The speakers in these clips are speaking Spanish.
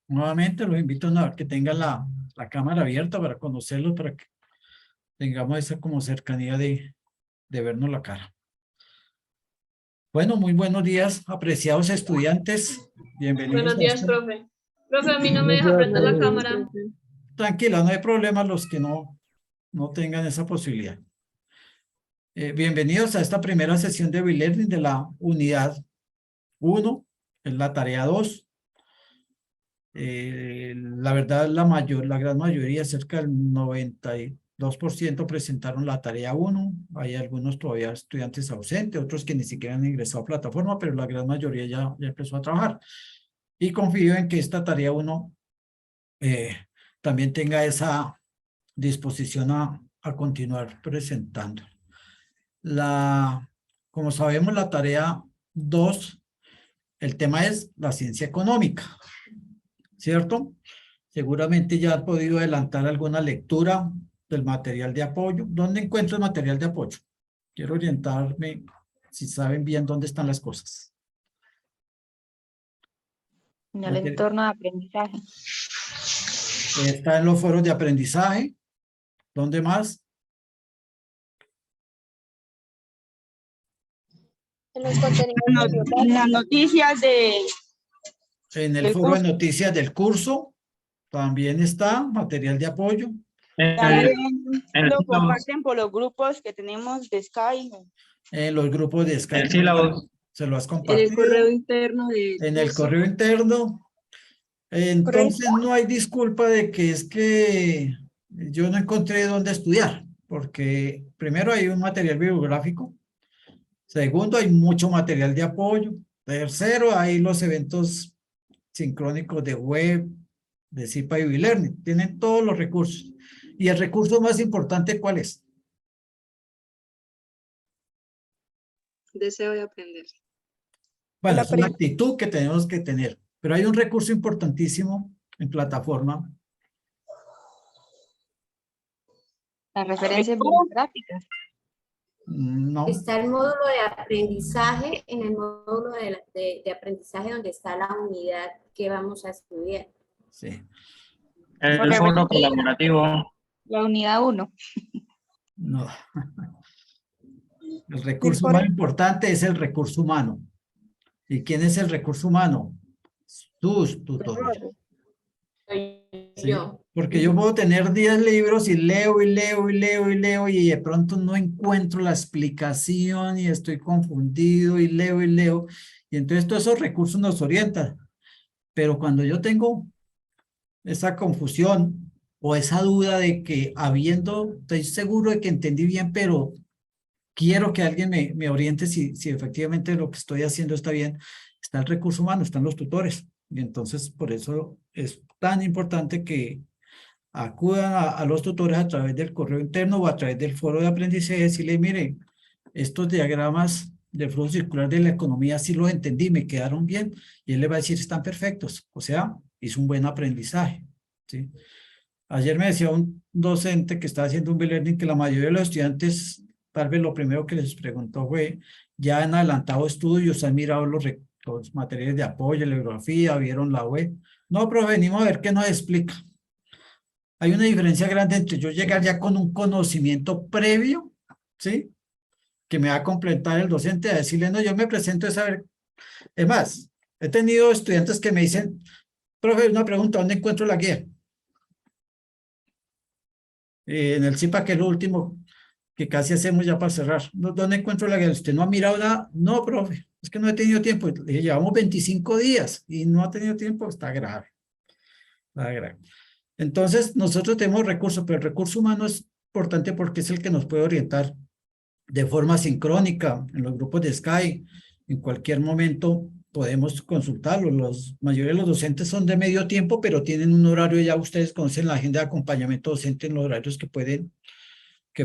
Nuevamente los invito a que tengan la cámara abierta para conocerlos, para que tengamos esa como cercanía de vernos la cara. Bueno, muy buenos días, apreciados estudiantes. Bienvenidos Buenos a días, esta. profe. Profe, a mí no me Buenos deja días, prender la profe. cámara. Tranquila, no hay problema los que no tengan esa posibilidad. Bienvenidos a esta primera sesión de e-learning de la unidad 1, en la tarea 2. La verdad, la gran mayoría, cerca del 92% presentaron la tarea 1. Hay algunos todavía estudiantes ausentes, otros que ni siquiera han ingresado a plataforma, pero la gran mayoría ya empezó a trabajar. Y confío en que esta tarea 1 también tenga esa disposición a continuar presentando. Como sabemos, la tarea 2, el tema es la ciencia económica, ¿cierto? Seguramente ya han podido adelantar alguna lectura del material de apoyo. ¿Dónde encuentro el material de apoyo? Quiero orientarme si saben bien dónde están las cosas. En el entorno de aprendizaje. Está en los foros de aprendizaje. ¿Dónde más? En los contenidos En las noticias En el del foro de curso. noticias del curso. También está material de apoyo. También lo comparten por los grupos que tenemos de Skype. En los grupos de Skype. Se lo has En compartido. el correo interno de En el correo interno. Entonces no hay disculpa de que es que yo no encontré dónde estudiar, porque primero hay un material bibliográfico, segundo hay mucho material de apoyo, tercero hay los eventos sincrónicos de web, de CIPA y e-learning, tienen todos los recursos. Y el recurso más importante, ¿cuál es? Deseo de aprender. Bueno, es una actitud que tenemos que tener, pero hay un recurso importantísimo en plataforma. Las referencias bibliográficas. No. está el módulo de aprendizaje, en el módulo de aprendizaje donde está la unidad que vamos a estudiar. Sí. El foro colaborativo. La unidad 1. No. El recurso más importante es el recurso humano. ¿Y quién es el recurso humano? Tus tutores. Soy ¿Sí? yo. Porque yo puedo tener 10 libros y leo y leo y leo y leo y de pronto no encuentro la explicación y estoy confundido y leo y leo. Y entonces todos esos recursos nos orientan. Pero cuando yo tengo esa confusión o esa duda de que estoy seguro de que entendí bien, pero quiero que alguien me oriente si efectivamente lo que estoy haciendo está bien, está el recurso humano, están los tutores. Y entonces por eso es tan importante que acudan a los tutores a través del correo interno o a través del foro de aprendizaje y decirle, mire, estos diagramas del flujo circular de la economía sí los entendí, me quedaron bien, y él le va a decir, están perfectos, o sea, hizo un buen aprendizaje, ¿sí? Ayer me decía un docente que está haciendo un e-learning que la mayoría de los estudiantes, tal vez lo primero que les preguntó fue, ya han adelantado estudios, han mirado los materiales de apoyo, la bibliografía, vieron la web. No, pero venimos a ver qué nos explica. Hay una diferencia grande entre yo llegar ya con un conocimiento previo, ¿sí? Que me va a completar el docente a decirle, no, yo me presento a saber. Es más, he tenido estudiantes que me dicen, profe, una pregunta, ¿dónde encuentro la guía? En el CIPA, que es lo último que casi hacemos ya para cerrar. ¿Dónde encuentro la guía? ¿Usted no ha mirado nada? No, profe, es que no he tenido tiempo. Le dije, llevamos 25 días y no ha tenido tiempo, está grave. Está grave. Entonces, nosotros tenemos recursos, pero el recurso humano es importante porque es el que nos puede orientar de forma sincrónica en los grupos de Skype. En cualquier momento podemos consultarlo. La mayoría de los docentes son de medio tiempo, pero tienen un horario, ya ustedes conocen la agenda de acompañamiento docente en los horarios que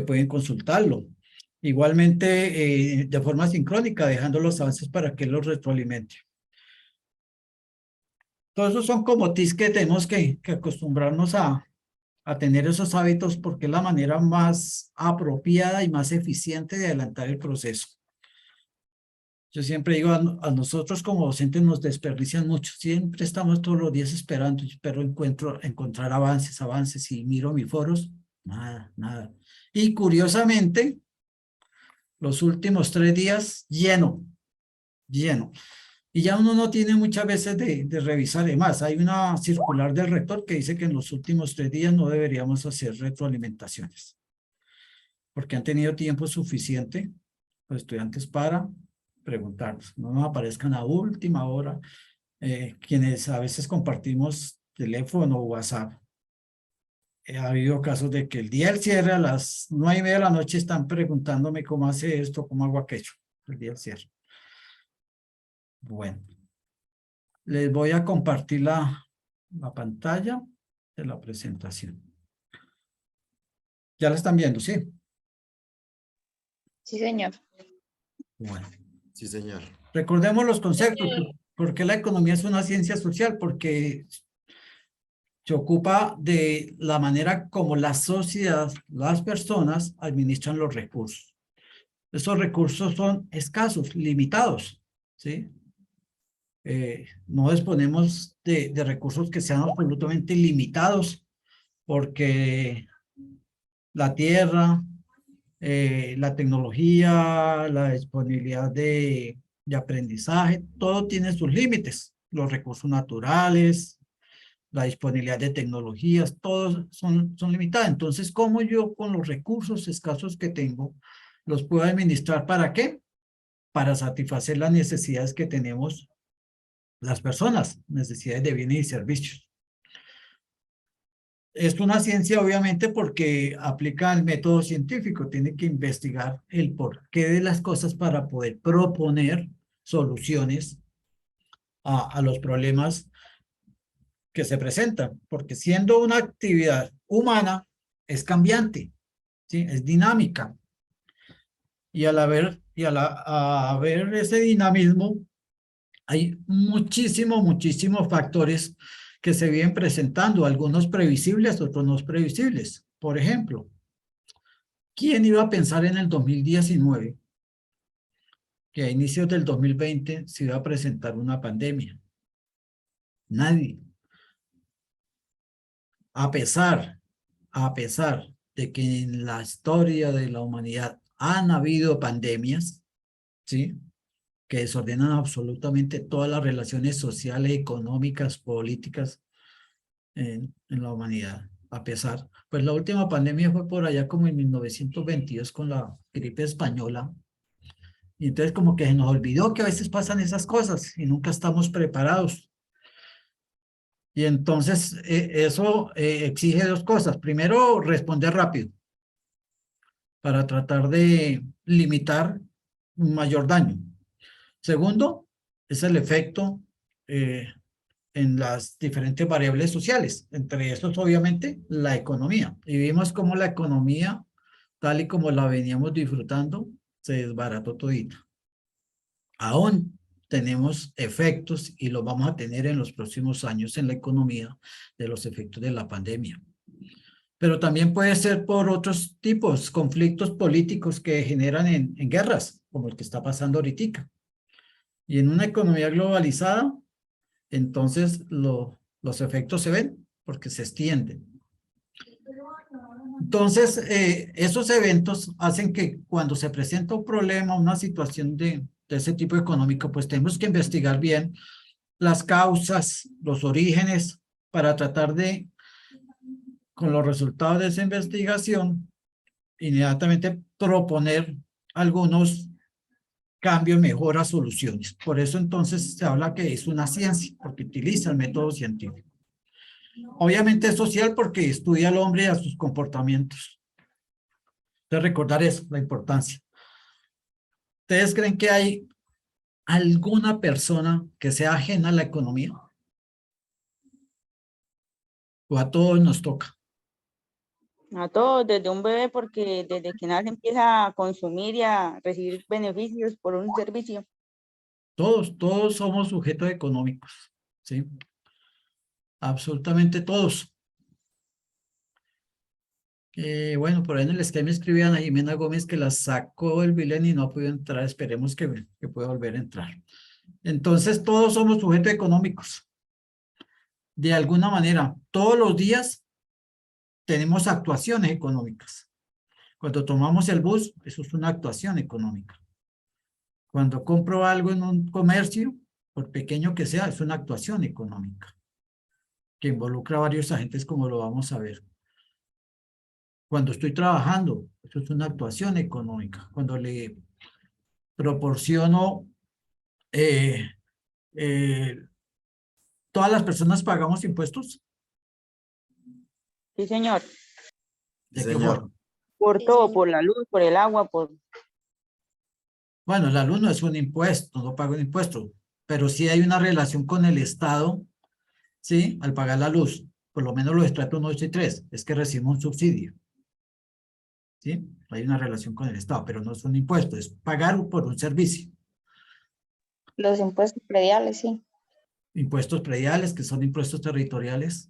pueden consultarlo. Igualmente, de forma sincrónica, dejando los avances para que los retroalimente. Todos esos son como tips que tenemos que acostumbrarnos a tener esos hábitos porque es la manera más apropiada y más eficiente de adelantar el proceso. Yo siempre digo, a nosotros como docentes nos desperdician mucho. Siempre estamos todos los días esperando, pero encontrar avances, y miro mis foros, nada, nada. Y curiosamente, los últimos 3 días, lleno. Y ya uno no tiene muchas veces de revisar. Además, hay una circular del rector que dice que en los últimos 3 días no deberíamos hacer retroalimentaciones, porque han tenido tiempo suficiente los estudiantes para preguntarnos. No nos aparezcan a última hora, quienes a veces compartimos teléfono o WhatsApp. Ha habido casos de que el día del cierre a las 9:30 de la noche están preguntándome cómo hace esto, cómo hago aquello, el día del cierre. Bueno, les voy a compartir la pantalla de la presentación. ¿Ya la están viendo? Sí. Sí, señor. Bueno. Sí, señor. Recordemos los conceptos. ¿Por qué la economía es una ciencia social? Porque se ocupa de la manera como la sociedad, las personas administran los recursos. Esos recursos son escasos, limitados, ¿sí? No disponemos de recursos que sean absolutamente limitados, porque la tierra, la tecnología, la disponibilidad de aprendizaje, todo tiene sus límites. Los recursos naturales, la disponibilidad de tecnologías, todos son limitados. Entonces, ¿cómo yo con los recursos escasos que tengo los puedo administrar? ¿Para qué? Para satisfacer las necesidades que tenemos las personas, necesidades de bienes y servicios. Es una ciencia, obviamente, porque aplica el método científico. Tiene que investigar el porqué de las cosas para poder proponer soluciones a los problemas que se presentan. Porque siendo una actividad humana, es cambiante, ¿sí? Es dinámica. Y al haber ese dinamismo, hay muchísimos factores que se vienen presentando, algunos previsibles, otros no previsibles. Por ejemplo, ¿quién iba a pensar en el 2019 que a inicios del 2020 se iba a presentar una pandemia? Nadie. A pesar de que en la historia de la humanidad han habido pandemias, ¿sí?, que desordenan absolutamente todas las relaciones sociales, económicas, políticas en la humanidad. A pesar, pues la última pandemia fue por allá como en 1922 con la gripe española. Y entonces como que se nos olvidó que a veces pasan esas cosas y nunca estamos preparados. Y entonces eso exige 2 cosas. Primero, responder rápido para tratar de limitar un mayor daño. Segundo, es el efecto en las diferentes variables sociales, entre estos obviamente la economía. Y vimos cómo la economía, tal y como la veníamos disfrutando, se desbarató todito. Aún tenemos efectos y los vamos a tener en los próximos años en la economía de los efectos de la pandemia. Pero también puede ser por otros tipos, conflictos políticos que generan en guerras, como el que está pasando ahorita. Y en una economía globalizada, entonces los efectos se ven porque se extienden. Entonces, esos eventos hacen que cuando se presenta un problema, una situación de ese tipo económico, pues tenemos que investigar bien las causas, los orígenes, para tratar de, con los resultados de esa investigación, inmediatamente proponer algunos cambios, mejoras, soluciones. Por eso entonces se habla que es una ciencia, porque utiliza el método científico. Obviamente es social porque estudia al hombre y a sus comportamientos. Entonces recordar eso, la importancia. ¿Ustedes creen que hay alguna persona que sea ajena a la economía? ¿O a todos nos toca? A todos, desde un bebé, porque desde que nace empieza a consumir y a recibir beneficios por un servicio. Todos somos sujetos económicos, ¿sí? Absolutamente todos. Bueno, por ahí en el esquema me escribían a Jimena Gómez que la sacó el Bilén y no ha podido entrar. Esperemos que pueda volver a entrar. Entonces, todos somos sujetos económicos. De alguna manera, todos los días tenemos actuaciones económicas. Cuando tomamos el bus, eso es una actuación económica. Cuando compro algo en un comercio, por pequeño que sea, es una actuación económica que involucra a varios agentes, como lo vamos a ver. Cuando estoy trabajando, eso es una actuación económica. Cuando le proporciono, ¿todas las personas pagamos impuestos? Sí, señor. ¿De Sí, qué señor. forma? Por Sí, todo, señor. por la luz, por el agua, por... Bueno, la luz no es un impuesto, no pago un impuesto, pero sí hay una relación con el Estado, ¿sí? Al pagar la luz, por lo menos los estratos 1, 2 y 3, es que recibimos un subsidio, ¿sí? Hay una relación con el Estado, pero no es un impuesto, es pagar por un servicio. Los impuestos prediales, sí. Impuestos prediales, que son impuestos territoriales.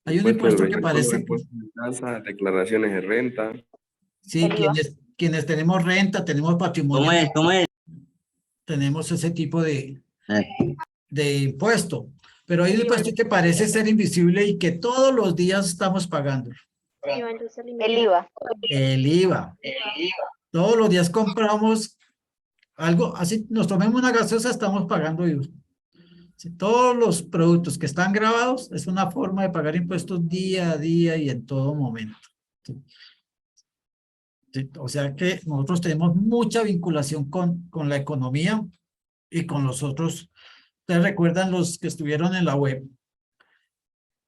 Hay un Impuesto impuesto del que vehículo, parece, impuesto de casa, declaraciones de renta. sí, El IVA. quienes tenemos renta, tenemos patrimonio, ¿Cómo es? tenemos ese tipo de impuesto. Pero hay un impuesto que parece ser invisible y que todos los días estamos pagando. El IVA. El IVA. Todos los días compramos algo, así nos tomemos una gaseosa, estamos pagando IVA. Sí, todos los productos que están grabados es una forma de pagar impuestos día a día y en todo momento. Sí. Sí, o sea que nosotros tenemos mucha vinculación con la economía y con los otros. ¿Ustedes recuerdan los que estuvieron en la web?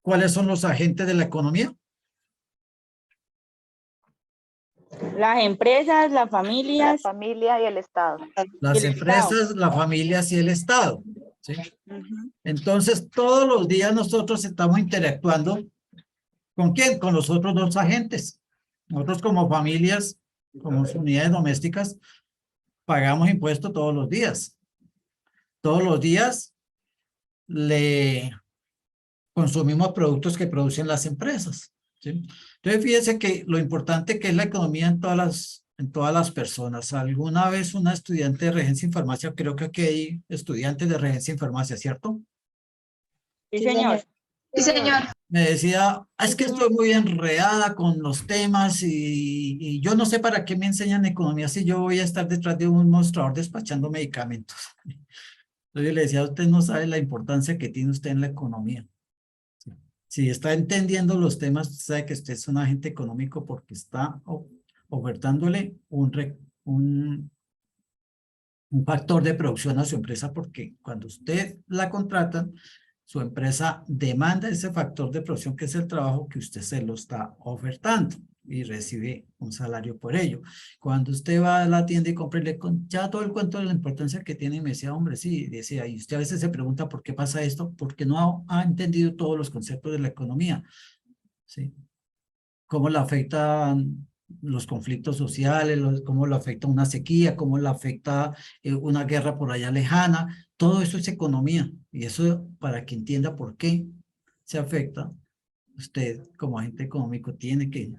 ¿Cuáles son los agentes de la economía? Las empresas, las La familias, familia y el Estado. Las el empresas, las familias y el Estado. ¿Sí? Ujú. Entonces, todos los días nosotros estamos interactuando. ¿Con quién? Con los otros dos agentes. Nosotros como familias, como unidades domésticas, pagamos impuestos todos los días. Todos los días le consumimos productos que producen las empresas. ¿Sí? Entonces, fíjense que lo importante que es la economía en todas las personas. Alguna vez una estudiante de regencia en farmacia, creo que aquí hay estudiantes de regencia en farmacia, ¿cierto? Sí, señor. Sí, señor. Me decía, es que estoy muy enredada con los temas y yo no sé para qué me enseñan economía si yo voy a estar detrás de un mostrador despachando medicamentos. Entonces yo le decía, usted no sabe la importancia que tiene usted en la economía. Si está entendiendo los temas, sabe que usted es un agente económico porque está ofertándole un factor de producción a su empresa, porque cuando usted la contrata, su empresa demanda ese factor de producción que es el trabajo que usted se lo está ofertando y recibe un salario por ello. Cuando usted va a la tienda y compra, le ya todo el cuento de la importancia que tiene, y me decía, hombre, sí, decía, y usted a veces se pregunta por qué pasa esto, porque no ha entendido todos los conceptos de la economía, ¿sí? Cómo le afectan los conflictos sociales, cómo le afecta una sequía, cómo le afecta una guerra por allá lejana. Todo eso es economía. Y eso, para que entienda por qué se afecta, usted como agente económico tiene que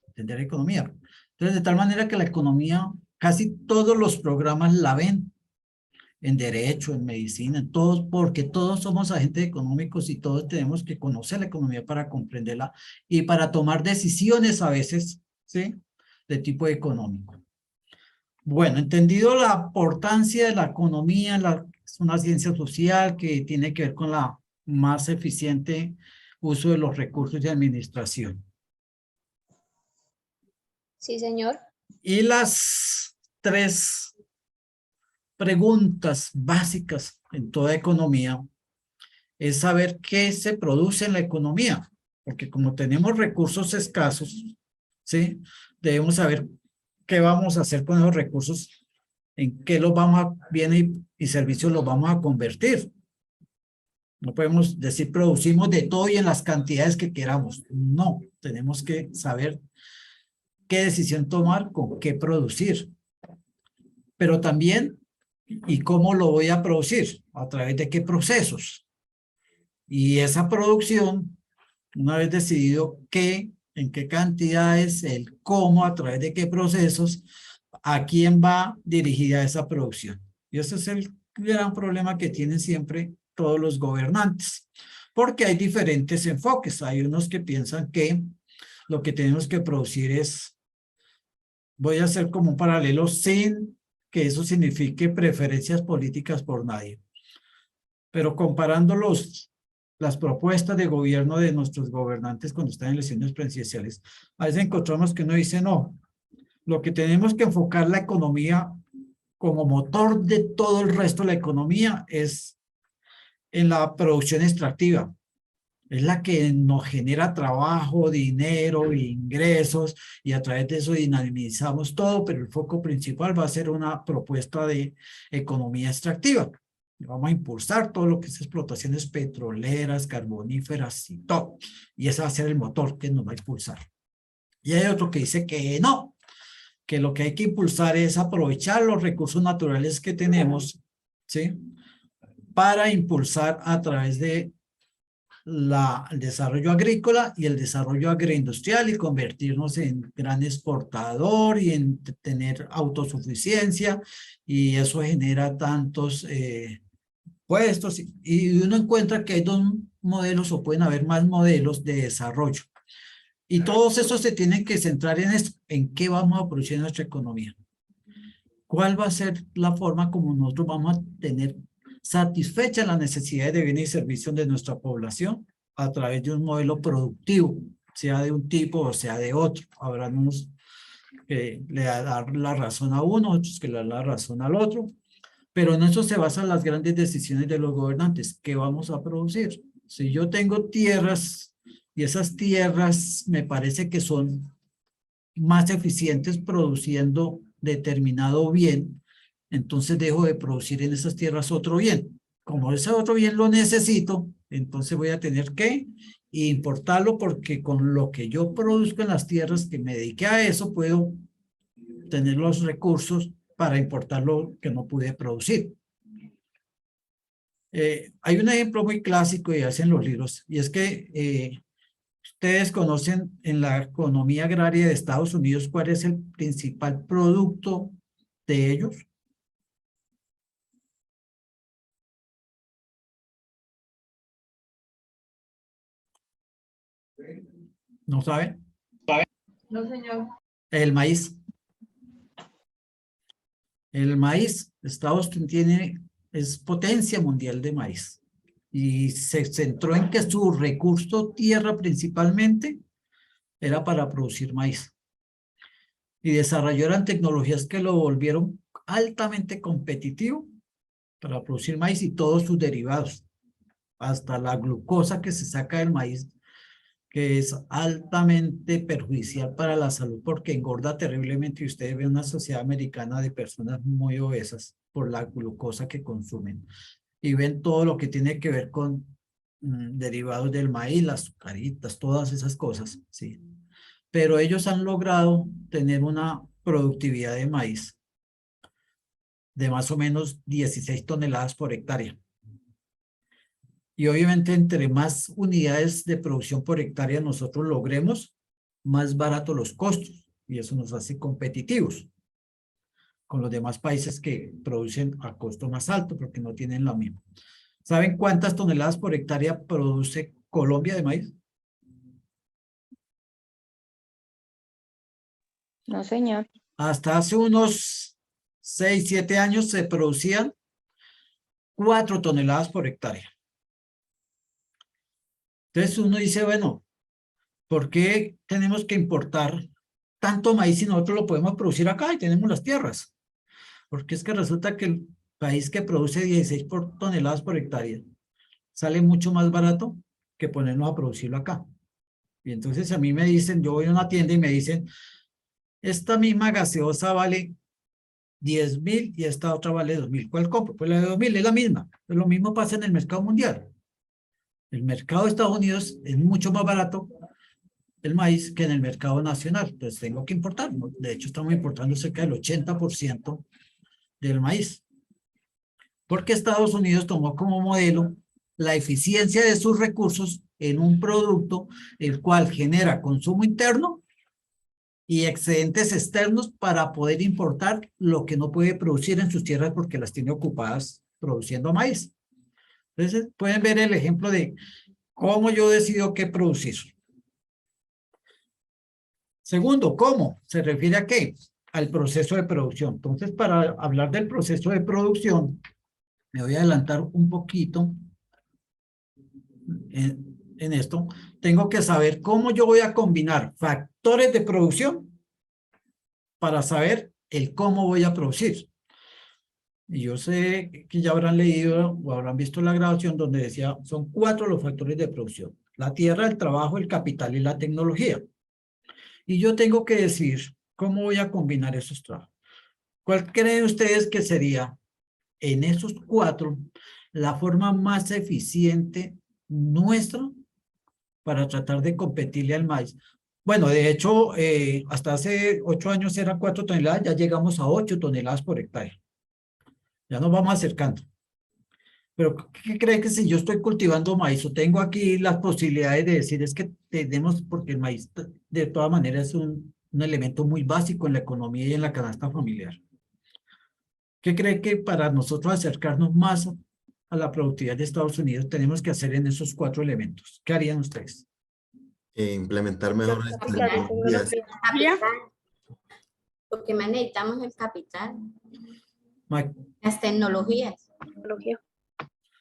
entender economía. Entonces, de tal manera que la economía, casi todos los programas la ven, en derecho, en medicina, en todos, porque todos somos agentes económicos y todos tenemos que conocer la economía para comprenderla y para tomar decisiones a veces, ¿sí? De tipo económico. Bueno, entendido la importancia de la economía, es una ciencia social que tiene que ver con la más eficiente uso de los recursos de administración. Sí, señor. Y las tres preguntas básicas en toda economía es saber qué se produce en la economía, porque como tenemos recursos escasos, ¿sí? Debemos saber qué vamos a hacer con esos recursos, en qué los vamos a, bienes y servicios los vamos a convertir. No podemos decir producimos de todo y en las cantidades que queramos. No, tenemos que saber qué decisión tomar, con qué producir. Pero también, ¿y cómo lo voy a producir? ¿A través de qué procesos? Y esa producción, una vez decidido qué, en qué cantidades, el cómo, a través de qué procesos, a quién va dirigida esa producción. Y ese es el gran problema que tienen siempre todos los gobernantes, porque hay diferentes enfoques. Hay unos que piensan que lo que tenemos que producir es, voy a hacer como un paralelo sin que eso signifique preferencias políticas por nadie. Pero comparando las propuestas de gobierno de nuestros gobernantes cuando están en elecciones presidenciales, a veces encontramos que uno dice, no, lo que tenemos que enfocar la economía como motor de todo el resto de la economía es en la producción extractiva. Es la que nos genera trabajo, dinero, ingresos, y a través de eso dinamizamos todo, pero el foco principal va a ser una propuesta de economía extractiva. Vamos a impulsar todo lo que es explotaciones petroleras, carboníferas y todo. Y ese va a ser el motor que nos va a impulsar. Y hay otro que dice que no, que lo que hay que impulsar es aprovechar los recursos naturales que tenemos, ¿sí? Para impulsar a través de el desarrollo agrícola y el desarrollo agroindustrial y convertirnos en gran exportador y en tener autosuficiencia, y eso genera tantos puestos, y uno encuentra que hay dos modelos o pueden haber más modelos de desarrollo, y todos esos se tienen que centrar en esto, en qué vamos a producir en nuestra economía, cuál va a ser la forma como nosotros vamos a tener satisfecha las necesidades de bienes y servicios de nuestra población a través de un modelo productivo, sea de un tipo o sea de otro. Habrá unos que le dan la razón a uno, otros que le dan la razón al otro, pero en eso se basan las grandes decisiones de los gobernantes. ¿Qué vamos a producir? Si yo tengo tierras y esas tierras me parece que son más eficientes produciendo determinado bien, entonces dejo de producir en esas tierras otro bien. Como ese otro bien lo necesito, entonces voy a tener que importarlo, porque con lo que yo produzco en las tierras que me dediqué a eso, puedo tener los recursos para importar lo que no pude producir. Hay un ejemplo muy clásico y hacen los libros, y es que ustedes conocen en la economía agraria de Estados Unidos cuál es el principal producto de ellos. ¿No saben? No, señor. El maíz. El maíz, Estados Unidos es potencia mundial de maíz. Y se centró en que su recurso tierra principalmente era para producir maíz. Y desarrollaron tecnologías que lo volvieron altamente competitivo para producir maíz y todos sus derivados. Hasta la glucosa que se saca del maíz, que es altamente perjudicial para la salud porque engorda terriblemente, y ustedes ven una sociedad americana de personas muy obesas por la glucosa que consumen, y ven todo lo que tiene que ver con derivados del maíz, las azucaritas, todas esas cosas, ¿sí? Pero ellos han logrado tener una productividad de maíz de más o menos 16 toneladas por hectárea. Y obviamente entre más unidades de producción por hectárea nosotros logremos, más baratos los costos, y eso nos hace competitivos con los demás países que producen a costo más alto porque no tienen la misma. ¿Saben cuántas toneladas por hectárea produce Colombia de maíz? No, señor. Hasta hace unos 6, 7 años se producían 4 toneladas por hectárea. Entonces uno dice, bueno, ¿por qué tenemos que importar tanto maíz si nosotros lo podemos producir acá y tenemos las tierras? Porque es que resulta que el país que produce 16 toneladas por hectárea sale mucho más barato que ponernos a producirlo acá. Y entonces a mí me dicen, yo voy a una tienda y me dicen, esta misma gaseosa vale 10.000 y esta otra vale 2.000. ¿Cuál compro? Pues la de 2.000 es la misma. Pues lo mismo pasa en el mercado mundial. El mercado de Estados Unidos es mucho más barato el maíz que en el mercado nacional. Entonces tengo que importar. De hecho, estamos importando cerca del 80% del maíz. Porque Estados Unidos tomó como modelo la eficiencia de sus recursos en un producto el cual genera consumo interno y excedentes externos para poder importar lo que no puede producir en sus tierras porque las tiene ocupadas produciendo maíz. Entonces, pueden ver el ejemplo de cómo yo decido qué producir. Segundo, ¿cómo? ¿Se refiere a qué? Al proceso de producción. Entonces, para hablar del proceso de producción, me voy a adelantar un poquito en esto. Tengo que saber cómo yo voy a combinar factores de producción para saber el cómo voy a producir. Y yo sé que ya habrán leído o habrán visto la grabación donde decía, son 4 los factores de producción: la tierra, el trabajo, el capital y la tecnología. Y yo tengo que decir cómo voy a combinar esos trabajos. ¿Cuál creen ustedes que sería en esos 4 la forma más eficiente nuestra para tratar de competirle al maíz? Bueno, de hecho, hasta hace 8 años eran 4 toneladas, ya llegamos a 8 toneladas por hectárea. Ya nos vamos acercando. Pero, ¿qué cree que si yo estoy cultivando maíz o tengo aquí las posibilidades de decir es que tenemos, porque el maíz de todas maneras es un elemento muy básico en la economía y en la canasta familiar? ¿Qué cree que para nosotros acercarnos más a la productividad de Estados Unidos tenemos que hacer en esos 4 elementos? ¿Qué harían ustedes? Implementar mejores Capital, tecnologías. capital. Lo que más necesitamos es el capital, Ma- las tecnologías.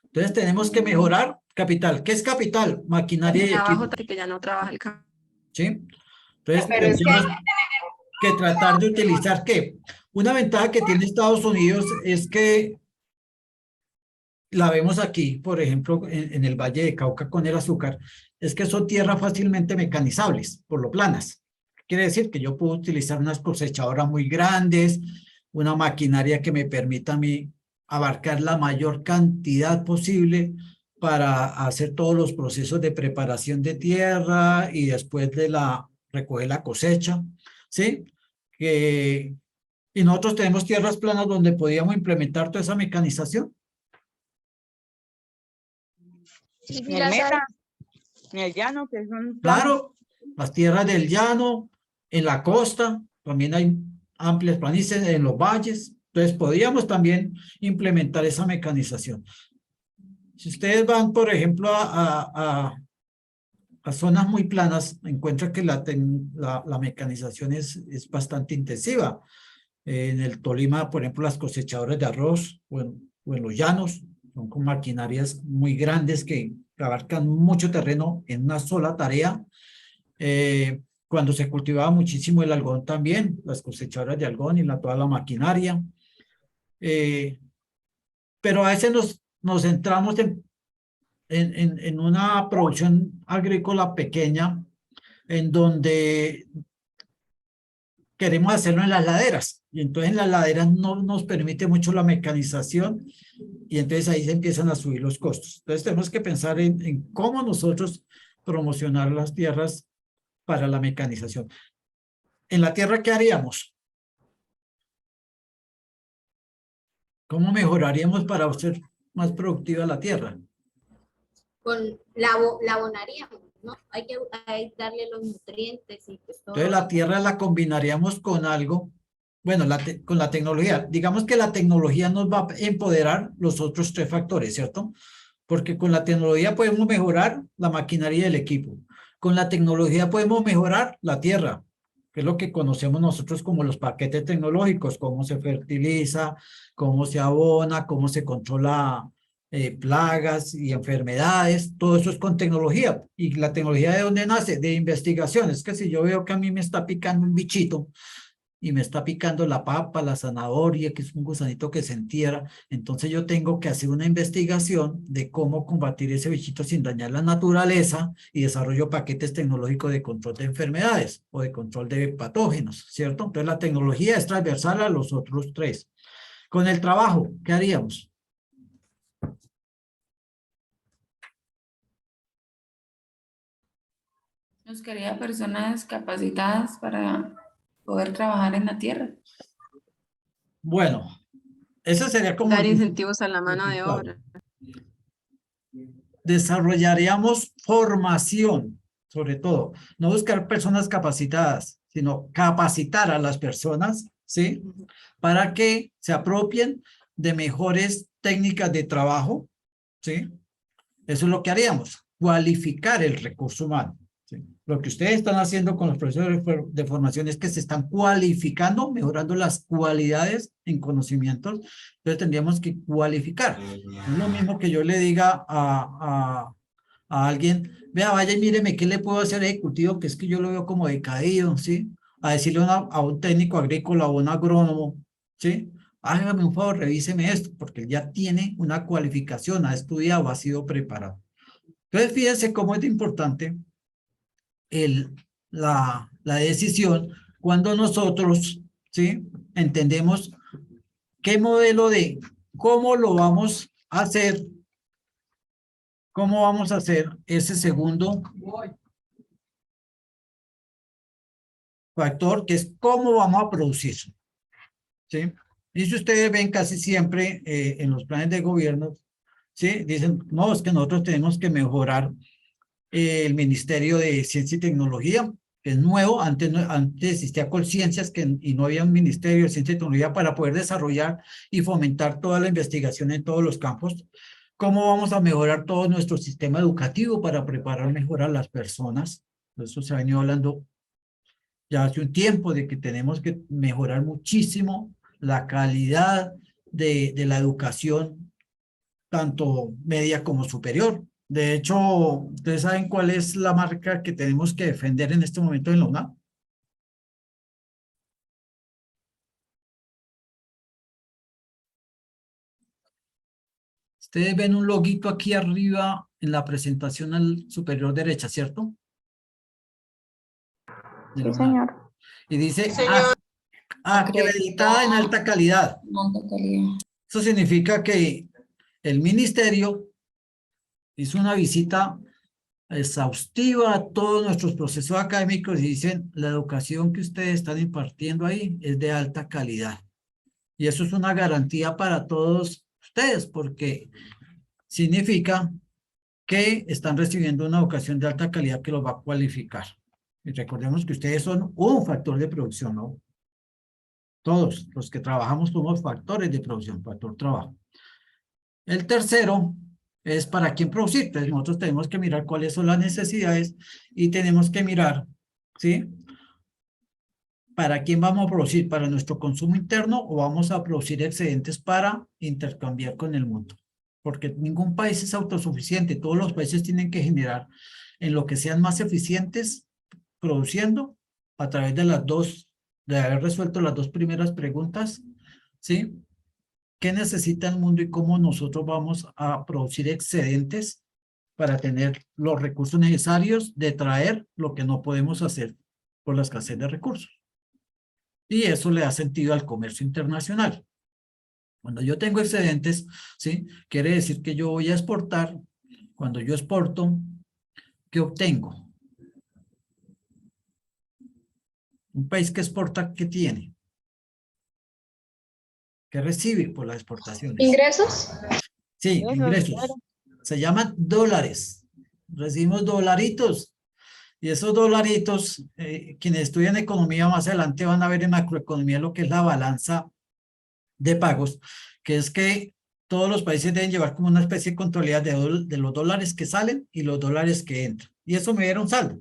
Entonces tenemos que mejorar capital. ¿Qué es capital? Maquinaria y Trabajo equipo. que ya no trabaja el campo. ¿Sí? Entonces Pero es que- tenemos que tratar de utilizar ¿qué? Una ventaja que tiene Estados Unidos es que la vemos aquí, por ejemplo, en el Valle de Cauca con el azúcar, es que son tierras fácilmente mecanizables, por lo planas. Quiere decir que yo puedo utilizar unas cosechadoras muy grandes, una maquinaria que me permita a mí abarcar la mayor cantidad posible para hacer todos los procesos de preparación de tierra y después de recoger la cosecha, ¿sí? Y nosotros tenemos tierras planas donde podíamos implementar toda esa mecanización. En el meta, en el llano, que son planos. Claro, las tierras del llano, en la costa, también hay amplias planicies en los valles. Entonces, podríamos también implementar esa mecanización. Si ustedes van, por ejemplo, a zonas muy planas, encuentran que la mecanización es bastante intensiva. En el Tolima, por ejemplo, las cosechadoras de arroz o en los llanos, son con maquinarias muy grandes que abarcan mucho terreno en una sola tarea. Cuando se cultivaba muchísimo el algodón también, las cosechadoras de algodón y toda la maquinaria. Pero a veces nos centramos en una producción agrícola pequeña en donde queremos hacerlo en las laderas. Y entonces en las laderas no nos permite mucho la mecanización y entonces ahí se empiezan a subir los costos. Entonces tenemos que pensar en cómo nosotros promocionar las tierras para la mecanización. En la tierra, ¿qué haríamos? ¿Cómo mejoraríamos para hacer más productiva la tierra? La abonaríamos, ¿no? Hay que darle los nutrientes y pues todo. Entonces la tierra la combinaríamos con algo, bueno, con la tecnología. Digamos que la tecnología nos va a empoderar los otros 3 factores, ¿cierto? Porque con la tecnología podemos mejorar la maquinaria del equipo. Con la tecnología podemos mejorar la tierra, que es lo que conocemos nosotros como los paquetes tecnológicos, cómo se fertiliza, cómo se abona, cómo se controla plagas y enfermedades. Todo eso es con tecnología. ¿Y la tecnología de dónde nace? De investigación. Es que si yo veo que a mí me está picando un bichito, y me está picando la papa, la zanahoria, que es un gusanito que se entierra, entonces yo tengo que hacer una investigación de cómo combatir ese bichito sin dañar la naturaleza y desarrollo paquetes tecnológicos de control de enfermedades o de control de patógenos, ¿cierto? Entonces la tecnología es transversal a los otros 3. Con el trabajo, ¿qué haríamos? Buscaría personas capacitadas para poder trabajar en la tierra. Bueno, eso sería como... Dar incentivos a la mano de obra. desarrollaríamos formación, sobre todo, no buscar personas capacitadas, sino capacitar a las personas, ¿sí? Para que se apropien de mejores técnicas de trabajo, ¿sí? Eso es lo que haríamos, cualificar el recurso humano. ¿Sí? Lo que ustedes están haciendo con los profesores de formación es que se están cualificando, mejorando las cualidades en conocimientos. Entonces tendríamos que cualificar. No es lo mismo que yo le diga a alguien, vea, vaya y míreme, ¿qué le puedo hacer ejecutivo? Que es que yo lo veo como decaído, ¿sí? A decirle a un técnico agrícola o un agrónomo, ¿sí? Hágame un favor, revíseme esto, porque él ya tiene una cualificación, ha estudiado, ha sido preparado. Entonces, fíjense cómo es importante la decisión cuando nosotros, ¿sí? Entendemos qué modelo de, cómo lo vamos a hacer, cómo vamos a hacer ese segundo factor, que es cómo vamos a producir, ¿sí? Y si ustedes ven casi siempre en los planes de gobierno, ¿sí? Dicen, no, es que nosotros tenemos que mejorar el Ministerio de Ciencia y Tecnología, que es nuevo, antes existía Colciencias y no había un Ministerio de Ciencia y Tecnología para poder desarrollar y fomentar toda la investigación en todos los campos. ¿Cómo vamos a mejorar todo nuestro sistema educativo para preparar mejor a las personas? Eso se ha venido hablando ya hace un tiempo de que tenemos que mejorar muchísimo la calidad de la educación, tanto media como superior. De hecho, ¿ustedes saben cuál es la marca que tenemos que defender en este momento en la UNAM? Ustedes ven un loguito aquí arriba en la presentación al superior derecha, ¿cierto? De la Sí, UNAM. señor. Y dice Señor. acreditada en alta calidad. Alta calidad. Eso significa que el ministerio hizo una visita exhaustiva a todos nuestros procesos académicos y dicen, la educación que ustedes están impartiendo ahí es de alta calidad. Y eso es una garantía para todos ustedes, porque significa que están recibiendo una educación de alta calidad que los va a cualificar. Y recordemos que ustedes son un factor de producción, ¿no? Todos los que trabajamos somos factores de producción, factor trabajo. El tercero es para quién producir. Entonces nosotros tenemos que mirar cuáles son las necesidades y tenemos que mirar, ¿sí? ¿Para quién vamos a producir? ¿Para nuestro consumo interno o vamos a producir excedentes para intercambiar con el mundo? Porque ningún país es autosuficiente. Todos los países tienen que generar en lo que sean más eficientes produciendo a través de de haber resuelto las dos primeras preguntas, ¿sí? ¿Qué necesita el mundo y cómo nosotros vamos a producir excedentes para tener los recursos necesarios de traer lo que no podemos hacer por la escasez de recursos? Y eso le da sentido al comercio internacional. Cuando yo tengo excedentes, ¿sí? Quiere decir que yo voy a exportar. Cuando yo exporto, ¿qué obtengo? Un país que exporta, ¿qué tiene? ¿Qué recibe por las exportaciones? ¿Ingresos? Sí, Ingresos, ingresos. claro. Se llaman dólares. Recibimos dolaritos. Y esos dolaritos, quienes estudian economía más adelante van a ver en macroeconomía lo que es la balanza de pagos, que es que todos los países deben llevar como una especie de contabilidad de los dólares que salen y los dólares que entran. Y eso me diera un saldo.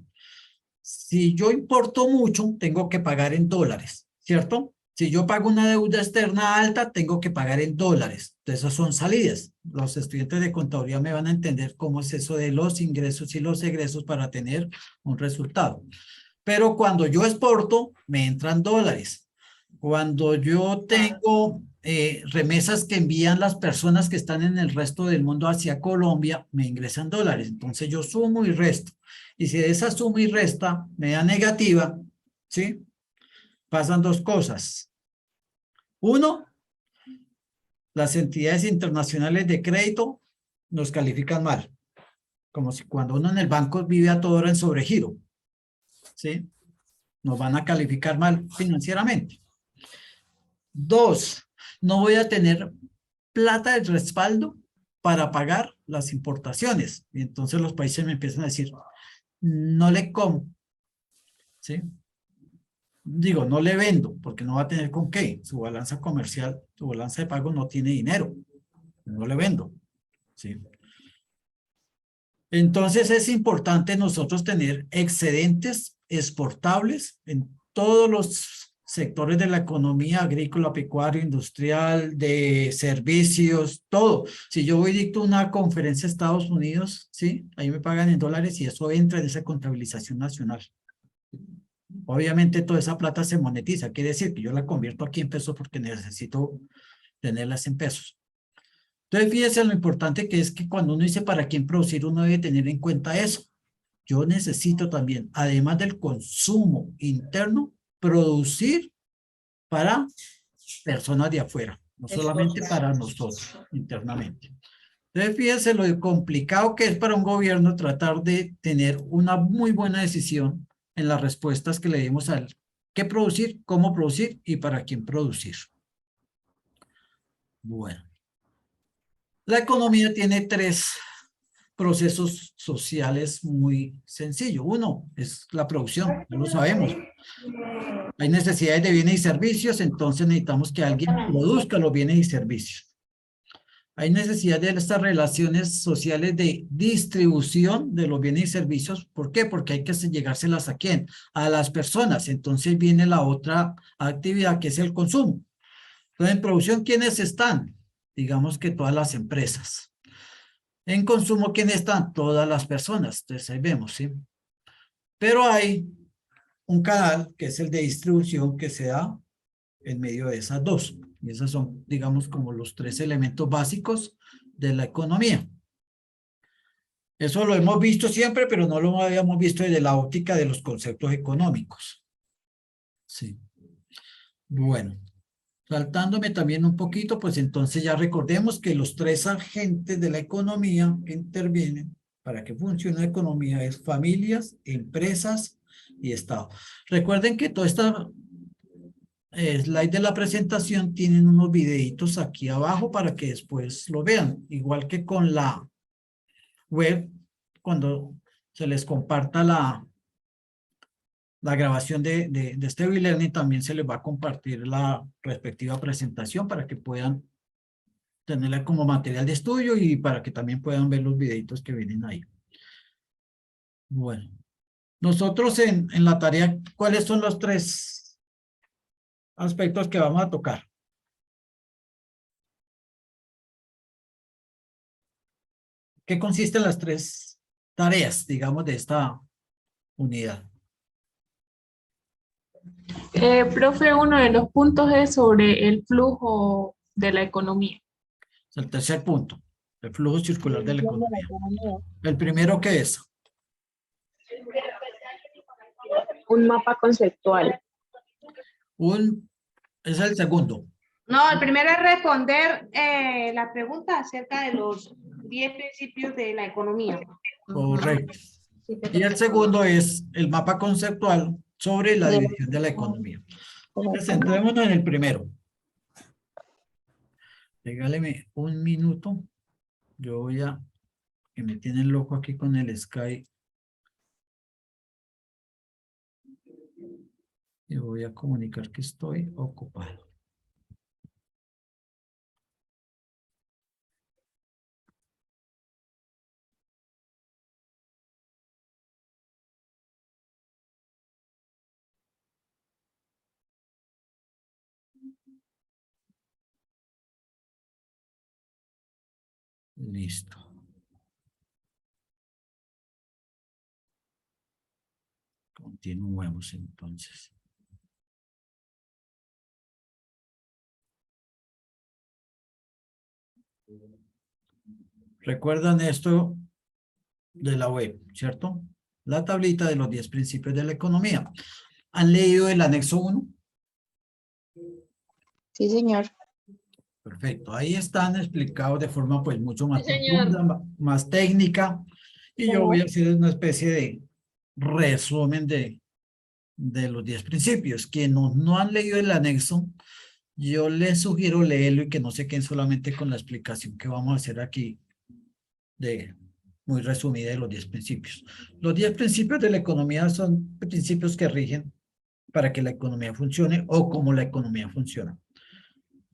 Si yo importo mucho, tengo que pagar en dólares, ¿cierto? Si yo pago una deuda externa alta, tengo que pagar en dólares. Entonces, esas son salidas. Los estudiantes de contaduría me van a entender cómo es eso de los ingresos y los egresos para tener un resultado. Pero cuando yo exporto, me entran dólares. Cuando yo tengo remesas que envían las personas que están en el resto del mundo hacia Colombia, me ingresan dólares. Entonces, yo sumo y resto. Y si de esa suma y resta me da negativa, ¿sí? Pasan dos cosas. Uno, las entidades internacionales de crédito nos califican mal. Como si cuando uno en el banco vive a toda hora en sobregiro, ¿sí? Nos van a calificar mal financieramente. Dos, no voy a tener plata de respaldo para pagar las importaciones. Y entonces los países me empiezan a decir, no le compro, ¿sí? Digo, no le vendo, porque no va a tener con qué. Su balanza comercial, su balanza de pago no tiene dinero. No le vendo, ¿sí? Entonces es importante nosotros tener excedentes exportables en todos los sectores de la economía agrícola, pecuaria, industrial, de servicios, todo. Si yo voy y dicto una conferencia a Estados Unidos, ¿sí? Ahí me pagan en dólares y eso entra en esa contabilización nacional. Obviamente toda esa plata se monetiza, quiere decir que yo la convierto aquí en pesos porque necesito tenerlas en pesos. Entonces, fíjese lo importante que es que cuando uno dice para quién producir, uno debe tener en cuenta eso. Yo necesito también, además del consumo interno, producir para personas de afuera, no solamente para nosotros internamente. Entonces, fíjese lo complicado que es para un gobierno tratar de tener una muy buena decisión en las respuestas que le dimos a él. ¿Qué producir? ¿Cómo producir? ¿Y para quién producir? Bueno. La economía tiene tres procesos sociales muy sencillos. Uno es la producción, ya lo sabemos. Hay necesidades de bienes y servicios, entonces necesitamos que alguien produzca los bienes y servicios. Hay necesidad de estas relaciones sociales de distribución de los bienes y servicios. ¿Por qué? Porque hay que llegárselas a quién, a las personas. Entonces viene la otra actividad que es el consumo. Entonces en producción, ¿quiénes están? Digamos que todas las empresas. En consumo, ¿quiénes están? Todas las personas. Entonces ahí vemos, ¿sí? Pero hay un canal que es el de distribución que se da en medio de esas dos. Y esos son, digamos, como los tres elementos básicos de la economía. Eso lo hemos visto siempre, pero no lo habíamos visto desde la óptica de los conceptos económicos. Sí. Bueno. Saltándome también un poquito, pues entonces ya recordemos que los tres agentes de la economía que intervienen para que funcione la economía es familias, empresas y Estado. Recuerden que toda esta slide de la presentación tienen unos videitos aquí abajo para que después lo vean, igual que con la web, cuando se les comparta la grabación de este e-learning, también se les va a compartir la respectiva presentación para que puedan tenerla como material de estudio y para que también puedan ver los videitos que vienen ahí. Bueno, nosotros en la tarea, ¿cuáles son los tres aspectos que vamos a tocar? ¿Qué consisten las tres tareas, digamos, de esta unidad? Profe, uno de los puntos es sobre el flujo de la economía. El tercer punto, el flujo circular de la economía. ¿El primero qué es? Un mapa conceptual. Es el segundo. No, el primero es responder la pregunta acerca de los 10 principios de la economía. Correcto. Y el segundo es el mapa conceptual sobre la división de la economía. Entonces, centrémonos en el primero. Regáleme un minuto. Yo voy a... que me tienen loco aquí con el Skype. Y voy a comunicar que estoy ocupado. Listo. Continuemos entonces. Recuerdan esto de la web, ¿cierto? La tablita de los 10 principios de la economía. ¿Han leído el anexo 1? Sí, señor. Perfecto. Ahí están explicados de forma pues mucho más profunda, más técnica. Y yo voy a hacer una especie de resumen de los 10 principios. Quienes no han leído el anexo, yo les sugiero leerlo y que no se queden solamente con la explicación que vamos a hacer aquí muy resumida de los 10 principios. Los 10 principios de la economía son principios que rigen para que la economía funcione o cómo la economía funciona.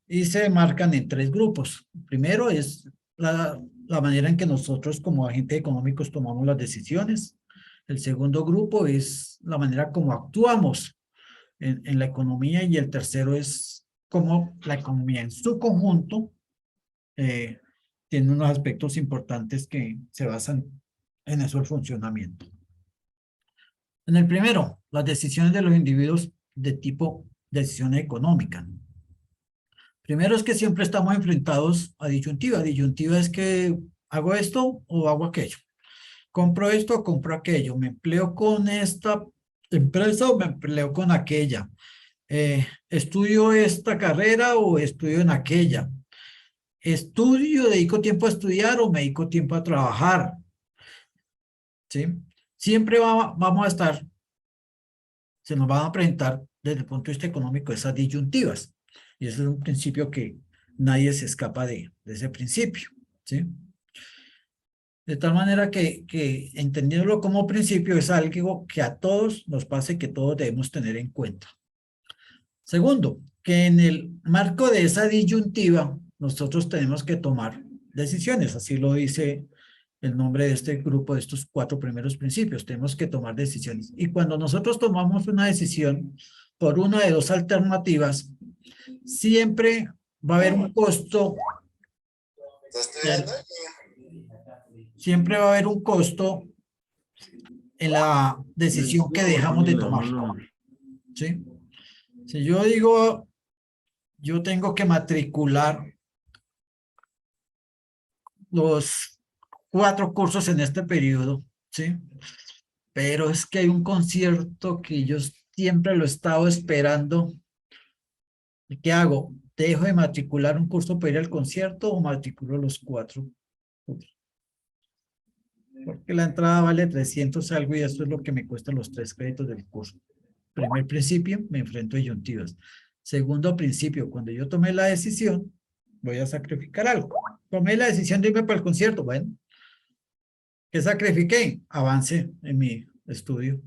Y se marcan en 3 grupos. Primero es la manera en que nosotros como agentes económicos tomamos las decisiones. El segundo grupo es la manera como actuamos en la economía, y el tercero es cómo la economía en su conjunto tiene unos aspectos importantes que se basan en eso el funcionamiento. En el primero, las decisiones de los individuos de tipo decisión económica. Primero es que siempre estamos enfrentados a disyuntiva. Disyuntiva es que hago esto o hago aquello. Compro esto o compro aquello. Me empleo con esta empresa o me empleo con aquella. Estudio esta carrera o estudio en aquella. Estudio, dedico tiempo a estudiar o me dedico tiempo a trabajar. ¿Sí? Siempre vamos a estar, se nos van a presentar desde el punto de vista económico esas disyuntivas. Y ese es un principio que nadie se escapa de ese principio. ¿Sí? De tal manera que entendiéndolo como principio es algo que a todos nos pasa y que todos debemos tener en cuenta. Segundo, que en el marco de esa disyuntiva nosotros tenemos que tomar decisiones, así lo dice el nombre de este grupo, de estos 4 primeros principios, tenemos que tomar decisiones. Y cuando nosotros tomamos una decisión por una de 2 alternativas, siempre va a haber un costo. Siempre va a haber un costo en la decisión que dejamos de tomar. ¿Sí? Si yo digo, yo tengo que matricular los 4 cursos en este periodo, ¿sí? Pero es que hay un concierto que yo siempre lo he estado esperando. ¿Y qué hago? ¿Dejo de matricular un curso para ir al concierto o matriculo los 4 cursos? Porque la entrada vale 300 algo y eso es lo que me cuestan los 3 créditos del curso. Primer principio, me enfrento a disyuntivas. Segundo principio, cuando yo tomé la decisión, voy a sacrificar algo. Tomé la decisión de irme para el concierto, bueno. ¿Qué sacrifiqué? Avance en mi estudio.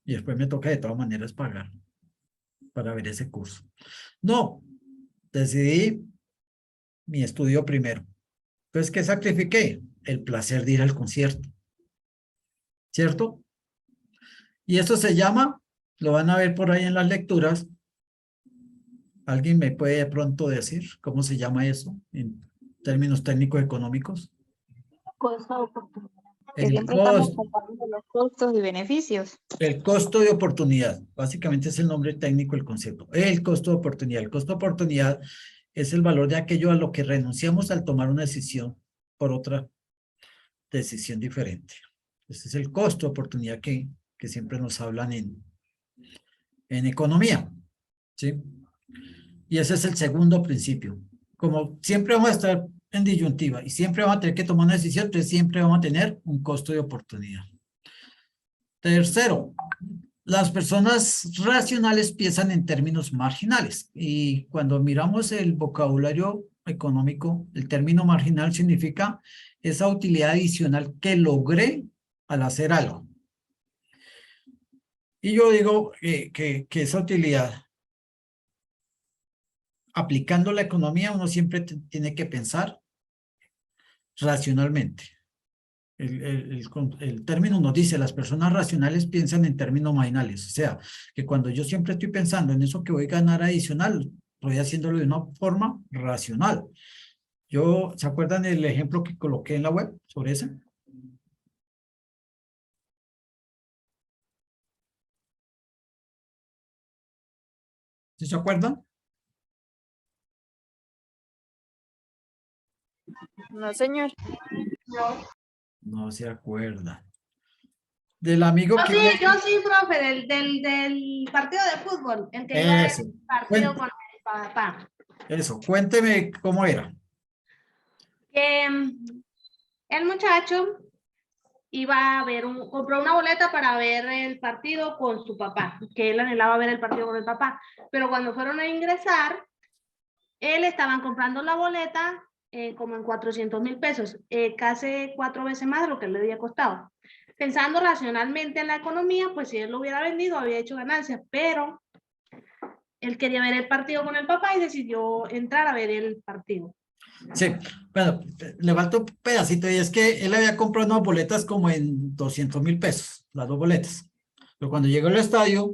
Y después me toca de todas maneras pagar para ver ese curso. No, decidí mi estudio primero. Entonces, ¿qué sacrifiqué? El placer de ir al concierto. ¿Cierto? Y eso se llama, lo van a ver por ahí en las lecturas. ¿Alguien me puede de pronto decir cómo se llama eso en términos técnicos económicos? Costo de oportunidad. Que El siempre estamos costo, comparando los costos y beneficios. el costo de oportunidad. Básicamente es el nombre técnico del concepto. El costo de oportunidad. El costo de oportunidad es el valor de aquello a lo que renunciamos al tomar una decisión por otra decisión diferente. Ese es el costo de oportunidad que siempre nos hablan en economía. ¿Sí? Y ese es el segundo principio. Como siempre vamos a estar en disyuntiva y siempre vamos a tener que tomar una decisión, entonces siempre vamos a tener un costo de oportunidad. Tercero, las personas racionales piensan en términos marginales. Y cuando miramos el vocabulario económico, el término marginal significa esa utilidad adicional que logré al hacer algo. Y yo digo que esa utilidad, aplicando la economía, uno siempre tiene que pensar racionalmente. El término nos dice, las personas racionales piensan en términos marginales. O sea, que cuando yo siempre estoy pensando en eso que voy a ganar adicional, estoy haciéndolo de una forma racional. ¿Se acuerdan del ejemplo que coloqué en la web sobre ese? ¿Sí se acuerdan? No, señor. No se acuerda. Del amigo Yo que... sí, profe, del partido de fútbol, el que iba Eso. al partido con el papá. Eso, cuénteme cómo era. Que el muchacho iba a ver, compró una boleta para ver el partido con su papá, que él anhelaba ver el partido con el papá, pero cuando fueron a ingresar, él estaban comprando la boleta como en 400.000 pesos, casi 4 veces más de lo que le había costado. Pensando racionalmente en la economía, pues si él lo hubiera vendido, había hecho ganancias, pero él quería ver el partido con el papá y decidió entrar a ver el partido. Sí, bueno, le falta un pedacito y es que él había comprado unas boletas como en 200.000 pesos, las 2 boletas. Pero cuando llegó al estadio,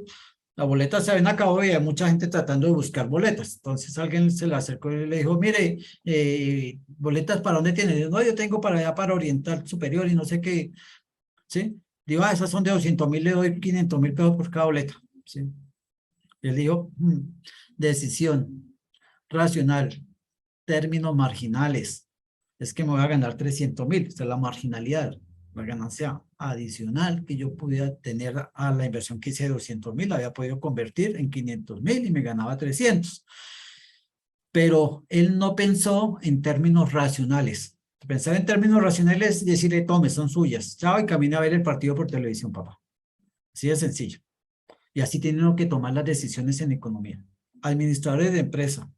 las boletas se habían acabado y había mucha gente tratando de buscar boletas. Entonces alguien se le acercó y le dijo, mire, ¿boletas para dónde tiene? Dijo, no, yo tengo para allá, para Oriental Superior y no sé qué. ¿Sí? Digo, esas son de 200.000, le doy 500.000 pesos por cada boleta. ¿Sí? Y él dijo, decisión racional, términos marginales. Es que me voy a ganar 300.000, esta es la marginalidad, la ganancia adicional que yo pudiera tener a la inversión que hice de 200.000, la había podido convertir en 500.000 y me ganaba 300. Pero él no pensó en términos racionales. Pensar en términos racionales es decirle, tome, son suyas. Chao, y camine a ver el partido por televisión, papá. Así de sencillo. Y así tienen uno que tomar las decisiones en economía. Administradores de empresa.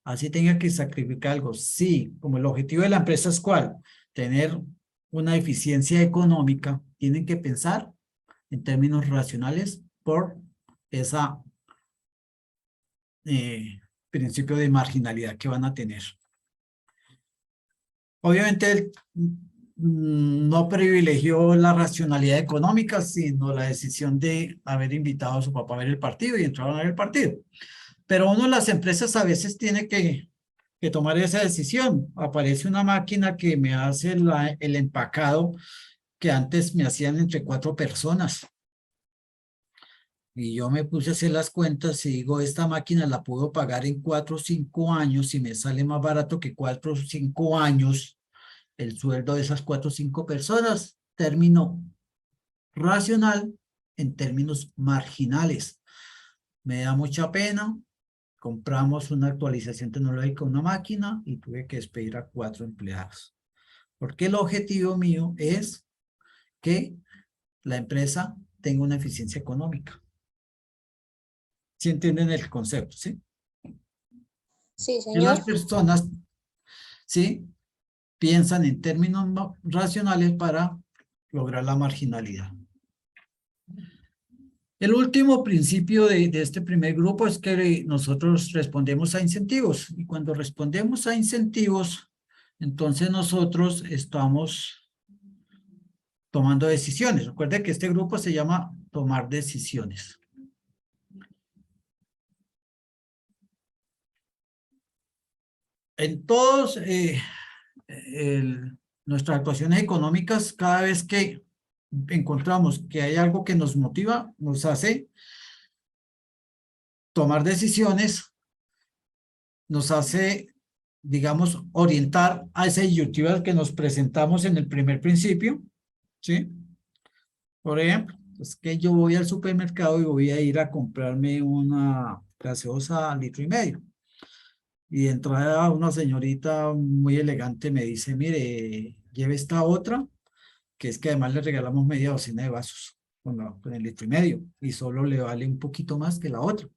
Así tenga que sacrificar algo. Sí, como el objetivo de la empresa es ¿cuál? Tener una eficiencia económica. Tienen que pensar en términos racionales por esa principio de marginalidad que van a tener. Obviamente él no privilegió la racionalidad económica, sino la decisión de haber invitado a su papá a ver el partido y entraron a ver el partido. Pero uno de las empresas a veces tiene que tomar esa decisión. Aparece una máquina que me hace el empacado que antes me hacían entre 4 personas. Y yo me puse a hacer las cuentas y digo, esta máquina la puedo pagar en 4 o 5 años y me sale más barato que 4 o 5 años el sueldo de esas 4 o 5 personas. Término racional en términos marginales. Me da mucha pena. Compramos una actualización tecnológica, una máquina, y tuve que despedir a 4 empleados. Porque el objetivo mío es que la empresa tenga una eficiencia económica. ¿Sí entienden el concepto? ¿Sí? Sí, Que señor. las personas, ¿sí?, piensan en términos racionales para lograr la marginalidad. El último principio de este primer grupo es que nosotros respondemos a incentivos. Y cuando respondemos a incentivos, entonces nosotros estamos tomando decisiones. Recuerde que este grupo se llama tomar decisiones. En todos nuestras actuaciones económicas, cada vez que encontramos que hay algo que nos motiva, nos hace tomar decisiones, nos hace, digamos, orientar a esa disyuntiva que nos presentamos en el primer principio, ¿sí? Por ejemplo, es que yo voy al supermercado y voy a ir a comprarme una gaseosa 1,5 litros. Y de entrada una señorita muy elegante me dice, mire, lleve esta otra, que es que además le regalamos media docena de vasos con el 1,5 litros y solo le vale un poquito más que la otra.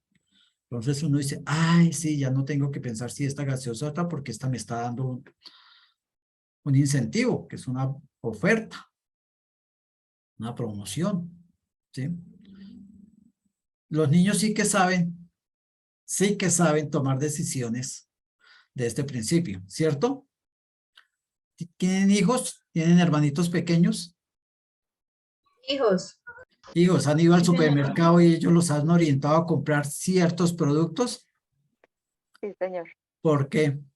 Entonces uno dice, ay, sí, ya no tengo que pensar si esta gaseosa otra porque esta me está dando un incentivo, que es una oferta, una promoción, ¿sí? Los niños sí que saben tomar decisiones de este principio, ¿cierto? ¿Tienen hijos? ¿Tienen hermanitos pequeños? Hijos. Hijos, ¿han ido al supermercado y ellos los han orientado a comprar ciertos productos? Sí, señor. ¿Por qué? En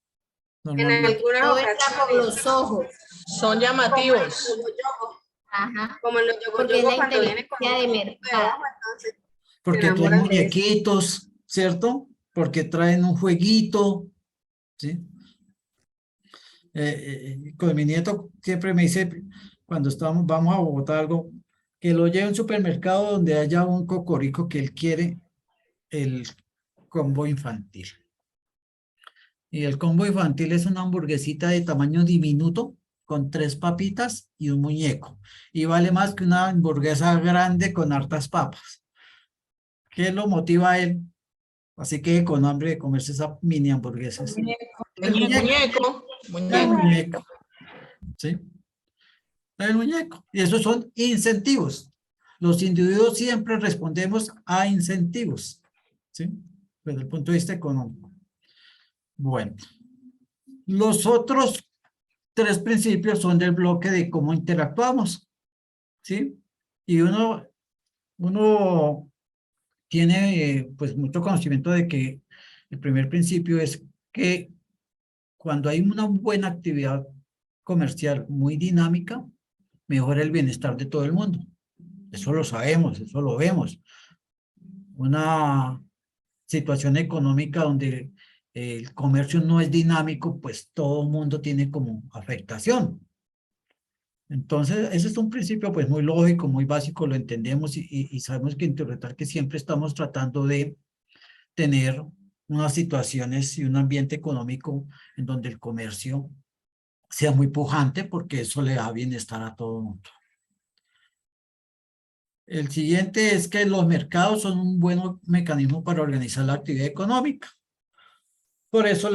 Normalmente. algunas No entra por los ojos. Son llamativos. Ajá. Como en los Porque es yogo la cuando viene con inteligencia de un mercado. debajo, entonces Porque se traen enamoran de eso. muñequitos, ¿cierto? Porque traen un jueguito, ¿sí? Con mi nieto siempre me dice, cuando vamos a Bogotá algo, que lo lleve a un supermercado donde haya un cocorico que él quiere, el combo infantil. Y el combo infantil es una hamburguesita de tamaño diminuto, con 3 papitas y un muñeco. Y vale más que una hamburguesa grande con hartas papas. ¿Qué lo motiva a él? Así que con hambre de comerse esa mini hamburguesa. El muñeco. El muñeco. ¿Sí? El muñeco. Y esos son incentivos. Los individuos siempre respondemos a incentivos. ¿Sí? Desde el punto de vista económico. Bueno. Los otros 3 principios son del bloque de cómo interactuamos. ¿Sí? Y uno tiene pues mucho conocimiento de que el primer principio es que cuando hay una buena actividad comercial muy dinámica, mejora el bienestar de todo el mundo. Eso lo sabemos, eso lo vemos. Una situación económica donde el comercio no es dinámico, pues todo el mundo tiene como afectación. Entonces, ese es un principio pues muy lógico, muy básico, lo entendemos y sabemos que interpretar que siempre estamos tratando de tener unas situaciones y un ambiente económico en donde el comercio sea muy pujante porque eso le da bienestar a todo el mundo. El siguiente es que los mercados son un buen mecanismo para organizar la actividad económica. Por eso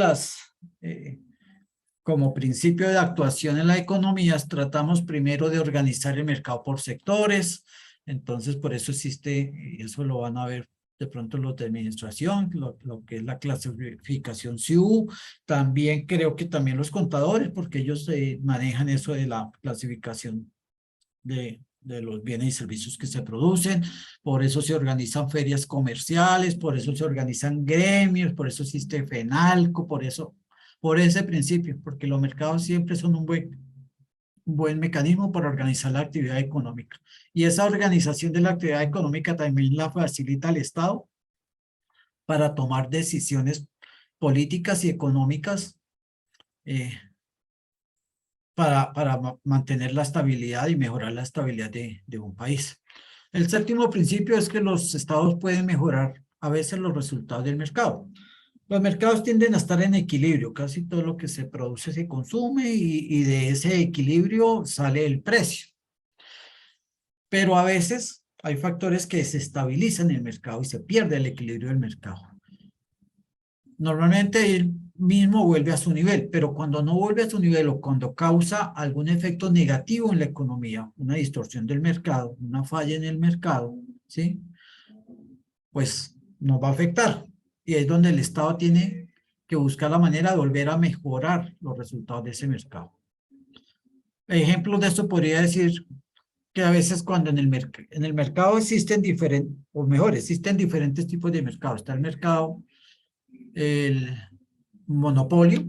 como principio de actuación en la economía, tratamos primero de organizar el mercado por sectores. Entonces, por eso existe, y eso lo van a ver de pronto los de administración, lo que es la clasificación CIU. También creo que también los contadores, porque ellos manejan eso de la clasificación de los bienes y servicios que se producen. Por eso se organizan ferias comerciales, por eso se organizan gremios, por eso existe FENALCO, por ese principio, porque los mercados siempre son un buen mecanismo para organizar la actividad económica. Y esa organización de la actividad económica también la facilita el Estado para tomar decisiones políticas y económicas para mantener la estabilidad y mejorar la estabilidad de un país. El séptimo principio es que los estados pueden mejorar a veces los resultados del mercado. Los mercados tienden a estar en equilibrio, casi todo lo que se produce se consume y de ese equilibrio sale el precio. Pero a veces hay factores que desestabilizan el mercado y se pierde el equilibrio del mercado. Normalmente él mismo vuelve a su nivel, pero cuando no vuelve a su nivel o cuando causa algún efecto negativo en la economía, una distorsión del mercado, una falla en el mercado, ¿sí? Pues nos va a afectar. Y es donde el Estado tiene que buscar la manera de volver a mejorar los resultados de ese mercado. Ejemplos de esto podría decir que a veces cuando en el mercado existen existen diferentes tipos de mercado. Está el mercado, el monopolio,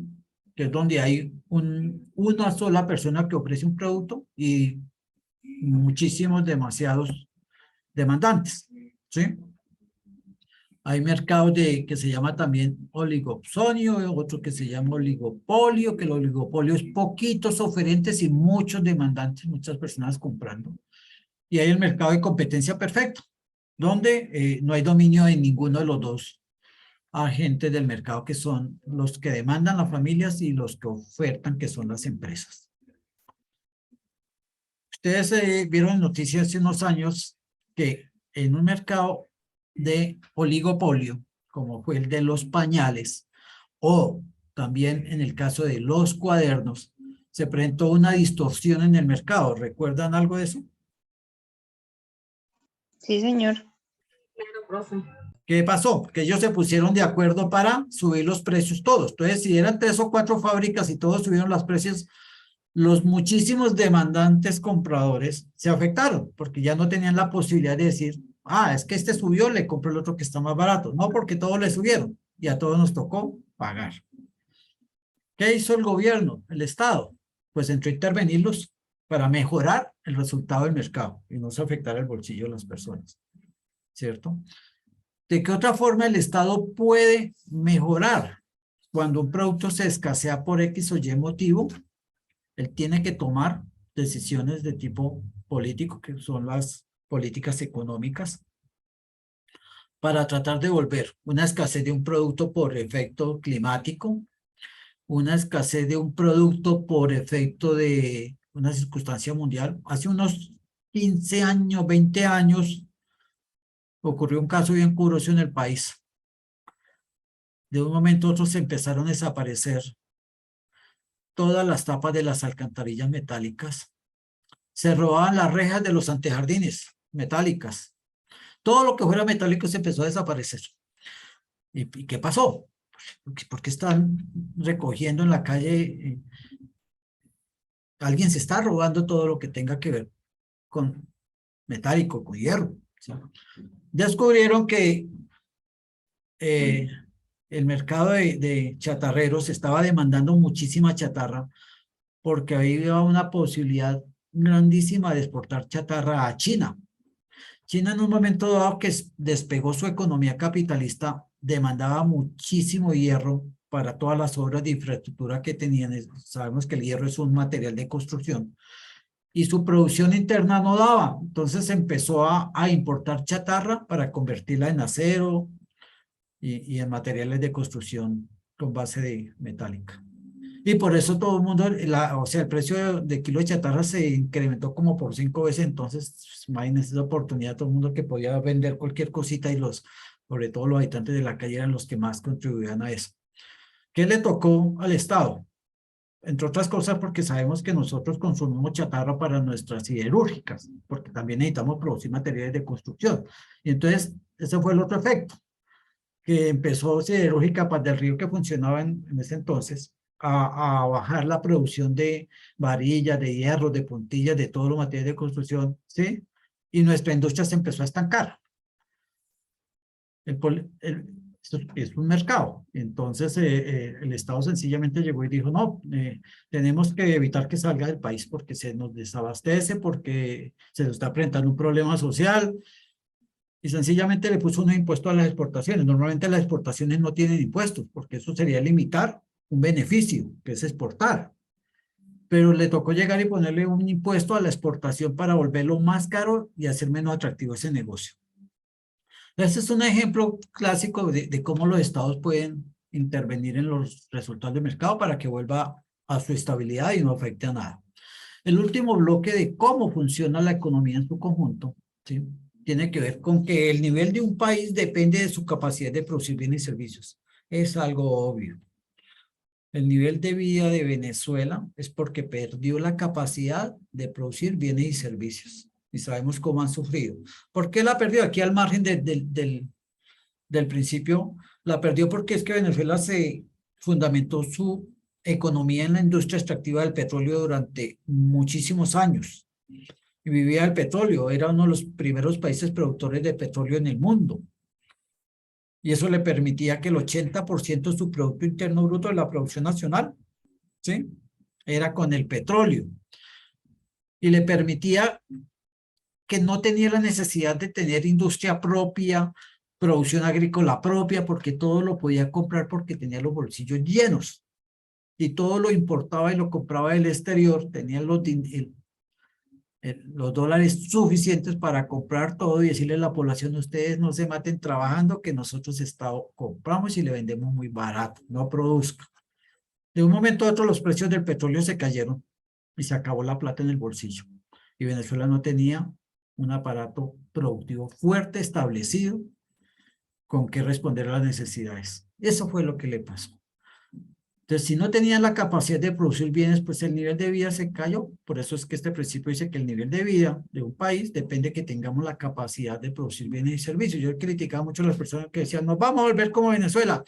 que es donde hay una sola persona que ofrece un producto y demasiados demandantes, ¿sí? Hay mercados que se llama también oligopsonio, otro que se llama oligopolio, que el oligopolio es poquitos oferentes y muchos demandantes, muchas personas comprando. Y hay el mercado de competencia perfecta, donde no hay dominio de ninguno de los dos agentes del mercado, que son los que demandan las familias y los que ofertan, que son las empresas. Ustedes vieron en noticias hace unos años que en un mercado de oligopolio, como fue el de los pañales, o también en el caso de los cuadernos, se presentó una distorsión en el mercado. ¿Recuerdan algo de eso? Sí, señor. Claro, profe. ¿Qué pasó? Que ellos se pusieron de acuerdo para subir los precios todos. Entonces, si eran 3 o 4 fábricas y todos subieron los precios, los muchísimos demandantes compradores se afectaron, porque ya no tenían la posibilidad de decir, es que este subió, le compro el otro que está más barato. No, porque todos le subieron y a todos nos tocó pagar. ¿Qué hizo el gobierno, el Estado? Pues entró a intervenirlos para mejorar el resultado del mercado y no se afectara el bolsillo de las personas, ¿cierto? ¿De qué otra forma el Estado puede mejorar? Cuando un producto se escasea por X o Y motivo, él tiene que tomar decisiones de tipo político, que son las políticas económicas, para tratar de volver una escasez de un producto por efecto climático, una escasez de un producto por efecto de una circunstancia mundial. Hace unos 15 años, 20 años, ocurrió un caso bien curioso en el país. De un momento a otro se empezaron a desaparecer todas las tapas de las alcantarillas metálicas. Se robaban las rejas de los antejardines metálicas. Todo lo que fuera metálico se empezó a desaparecer. ¿Y qué pasó? ¿Por qué están recogiendo en la calle? Alguien se está robando todo lo que tenga que ver con metálico, con hierro. ¿Sí? Descubrieron que el mercado de chatarreros estaba demandando muchísima chatarra porque había una posibilidad grandísima de exportar chatarra a China. China en un momento dado que despegó su economía capitalista, demandaba muchísimo hierro para todas las obras de infraestructura que tenían. Sabemos que el hierro es un material de construcción y su producción interna no daba. Entonces empezó a importar chatarra para convertirla en acero y en materiales de construcción con base de metálica. Y por eso todo el mundo, o sea, el precio de kilo de chatarra se incrementó como por 5 veces. Entonces, pues, imagínense esa oportunidad, todo el mundo que podía vender cualquier cosita y sobre todo los habitantes de la calle eran los que más contribuían a eso. ¿Qué le tocó al Estado? Entre otras cosas porque sabemos que nosotros consumimos chatarra para nuestras siderúrgicas, porque también necesitamos producir materiales de construcción. Y entonces, ese fue el otro efecto, que empezó Siderúrgica Paz del Río, que funcionaba en ese entonces, a bajar la producción de varillas, de hierro, de puntillas, de todos los materiales de construcción, ¿sí? Y nuestra industria se empezó a estancar. Es un mercado. Entonces, el Estado sencillamente llegó y dijo, no, tenemos que evitar que salga del país porque se nos desabastece, porque se nos está presentando un problema social, y sencillamente le puso un impuesto a las exportaciones. Normalmente las exportaciones no tienen impuestos, porque eso sería limitar un beneficio, que es exportar. Pero le tocó llegar y ponerle un impuesto a la exportación para volverlo más caro y hacer menos atractivo ese negocio. Este es un ejemplo clásico de cómo los estados pueden intervenir en los resultados del mercado para que vuelva a su estabilidad y no afecte a nada. El último bloque de cómo funciona la economía en su conjunto, ¿sí?, tiene que ver con que el nivel de un país depende de su capacidad de producir bienes y servicios. Es algo obvio. El nivel de vida de Venezuela es porque perdió la capacidad de producir bienes y servicios. Y sabemos cómo han sufrido. ¿Por qué la perdió? Aquí al margen del principio, la perdió porque es que Venezuela se fundamentó su economía en la industria extractiva del petróleo durante muchísimos años. Y vivía del petróleo, era uno de los primeros países productores de petróleo en el mundo. Y eso le permitía que el 80% de su Producto Interno Bruto de la producción nacional, ¿sí?, era con el petróleo. Y le permitía que no tenía la necesidad de tener industria propia, producción agrícola propia, porque todo lo podía comprar porque tenía los bolsillos llenos. Y todo lo importaba y lo compraba del exterior, tenía los dólares suficientes para comprar todo y decirle a la población, ustedes no se maten trabajando, que nosotros compramos y le vendemos muy barato, no produzca. De un momento a otro los precios del petróleo se cayeron y se acabó la plata en el bolsillo. Y Venezuela no tenía un aparato productivo fuerte, establecido, con que responder a las necesidades. Eso fue lo que le pasó. Entonces, si no tenían la capacidad de producir bienes, pues el nivel de vida se cayó. Por eso es que este principio dice que el nivel de vida de un país depende de que tengamos la capacidad de producir bienes y servicios. Yo criticaba mucho a las personas que decían, nos vamos a volver como Venezuela.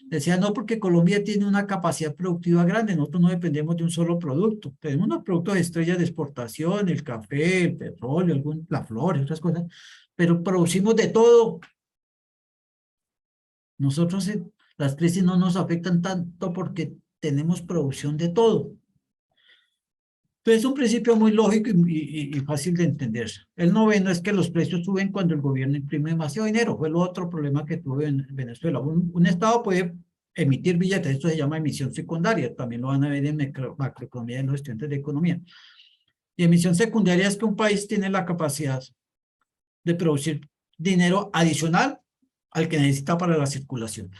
Decían, no, porque Colombia tiene una capacidad productiva grande. Nosotros no dependemos de un solo producto. Tenemos unos productos de estrella de exportación, el café, el petróleo, la flor, otras cosas. Pero producimos de todo. Nosotros las crisis no nos afectan tanto porque tenemos producción de todo. Entonces es un principio muy lógico y fácil de entender. El noveno es que los precios suben cuando el gobierno imprime demasiado dinero. Fue el otro problema que tuvo en Venezuela. Un estado puede emitir billetes, esto se llama emisión secundaria, también lo van a ver en macroeconomía de los estudiantes de economía. Y emisión secundaria es que un país tiene la capacidad de producir dinero adicional al que necesita para la circulación.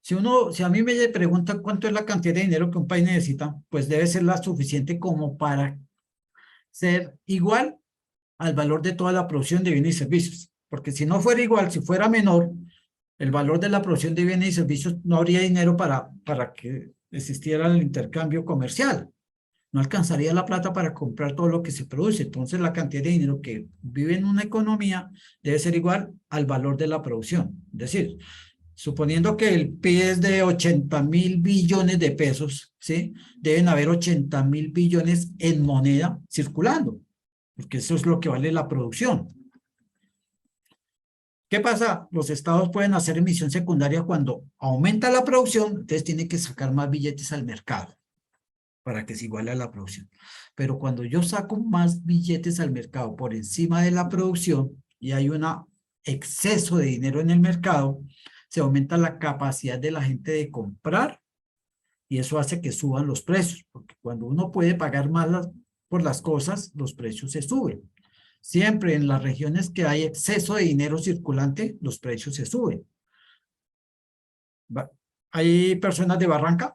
Si a mí me preguntan cuánto es la cantidad de dinero que un país necesita, pues debe ser la suficiente como para ser igual al valor de toda la producción de bienes y servicios. Porque si no fuera igual, si fuera menor, el valor de la producción de bienes y servicios, no habría dinero para que existiera el intercambio comercial. No alcanzaría la plata para comprar todo lo que se produce. Entonces, la cantidad de dinero que vive en una economía debe ser igual al valor de la producción. Es decir, suponiendo que el PIB es de 80.000 billones de pesos, ¿sí? Deben haber 80.000 billones en moneda circulando, porque eso es lo que vale la producción. ¿Qué pasa? Los estados pueden hacer emisión secundaria cuando aumenta la producción, entonces tienen que sacar más billetes al mercado para que se iguale a la producción. Pero cuando yo saco más billetes al mercado por encima de la producción y hay un exceso de dinero en el mercado, se aumenta la capacidad de la gente de comprar y eso hace que suban los precios, porque cuando uno puede pagar más por las cosas, los precios se suben. Siempre en las regiones que hay exceso de dinero circulante, los precios se suben. ¿Hay personas de Barranca?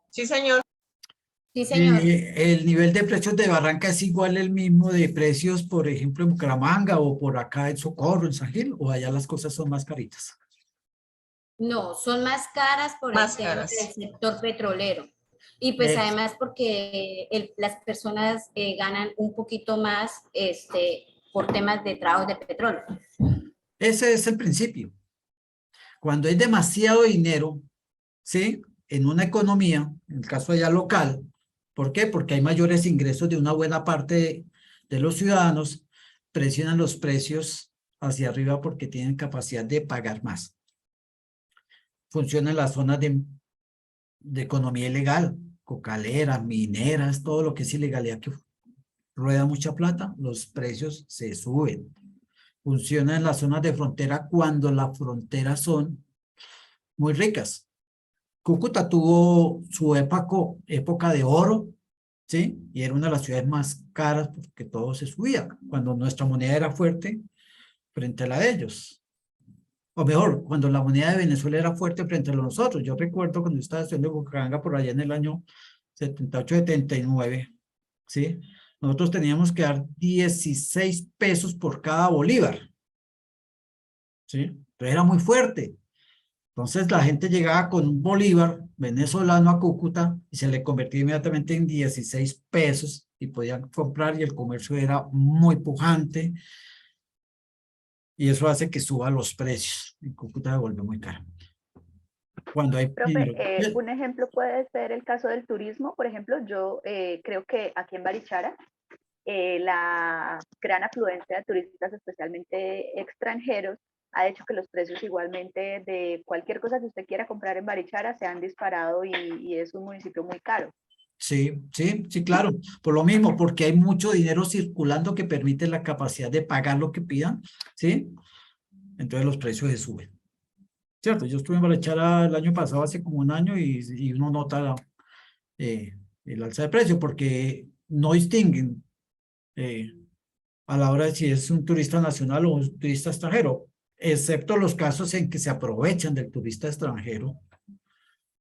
Sí, señor. Sí, señor. El nivel de precios de Barranca es igual el mismo de precios, por ejemplo, en Bucaramanga o por acá en Socorro, en San Gil, o allá las cosas son más caritas. No, son más caras por el tema del sector petrolero. Y pues además porque las personas ganan un poquito más por temas de trabajos de petróleo. Ese es el principio. Cuando hay demasiado dinero, ¿sí? En una economía, en el caso allá local, ¿por qué? Porque hay mayores ingresos de una buena parte de los ciudadanos, presionan los precios hacia arriba porque tienen capacidad de pagar más. Funcionan las zonas de economía ilegal, cocaleras, mineras, todo lo que es ilegalidad que rueda mucha plata, los precios se suben. Funciona en las zonas de frontera cuando las fronteras son muy ricas. Cúcuta tuvo su época de oro, ¿sí? Y era una de las ciudades más caras porque todo se subía, cuando nuestra moneda era fuerte frente a la de ellos. O mejor, cuando la moneda de Venezuela era fuerte frente a nosotros. Yo recuerdo cuando estaba estudiando en Bucaramanga por allá en el año 78, 79, ¿sí? Nosotros teníamos que dar 16 pesos por cada bolívar, ¿sí? Entonces era muy fuerte. Entonces la gente llegaba con un bolívar venezolano a Cúcuta y se le convertía inmediatamente en 16 pesos y podían comprar y el comercio era muy pujante. Y eso hace que suban los precios. En Cúcuta se vuelve muy caro. Cuando hay Profe, dinero. un ejemplo puede ser el caso del turismo. Por ejemplo, yo creo que aquí en Barichara, la gran afluencia de turistas, especialmente extranjeros, ha hecho que los precios igualmente de cualquier cosa que usted quiera comprar en Barichara se han disparado y es un municipio muy caro. Sí, claro. Por lo mismo, porque hay mucho dinero circulando que permite la capacidad de pagar lo que pidan, ¿sí? Entonces los precios se suben. ¿Cierto? Yo estuve en Barichara el año pasado, hace como un año, y uno nota el alza de precio, porque no distinguen a la hora de si es un turista nacional o un turista extranjero, excepto los casos en que se aprovechan del turista extranjero,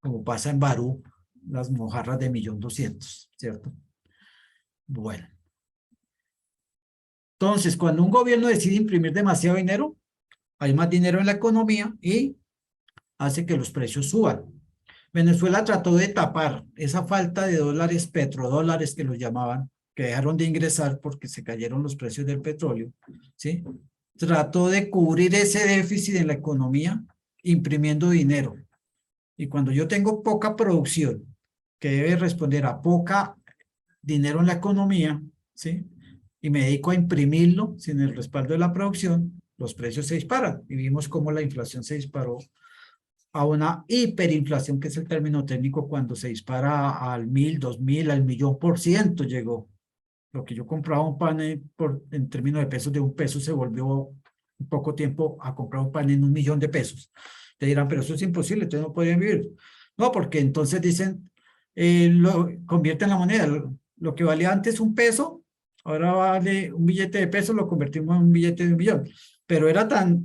como pasa en Barú, las mojarras de 1.200.000, ¿cierto? Bueno. Entonces, cuando un gobierno decide imprimir demasiado dinero, hay más dinero en la economía y hace que los precios suban. Venezuela trató de tapar esa falta de dólares, petrodólares que los llamaban, que dejaron de ingresar porque se cayeron los precios del petróleo, ¿sí? Trató de cubrir ese déficit en la economía imprimiendo dinero. Y cuando yo tengo poca producción, que debe responder a poca dinero en la economía, ¿sí? Y me dedico a imprimirlo sin el respaldo de la producción, los precios se disparan. Y vimos cómo la inflación se disparó a una hiperinflación, que es el término técnico, cuando se dispara al 1.000, 2.000, al 1.000.000% llegó. Lo que yo compraba un pan en términos de pesos de 1 peso se volvió en poco tiempo a comprar un pan en 1.000.000 de pesos. Te dirán, pero eso es imposible, ustedes no podrían vivir. No, porque entonces dicen, lo convierten la moneda. Lo que valía antes 1 peso, ahora vale un billete de peso, lo convertimos en un billete de 1.000.000. Pero era tan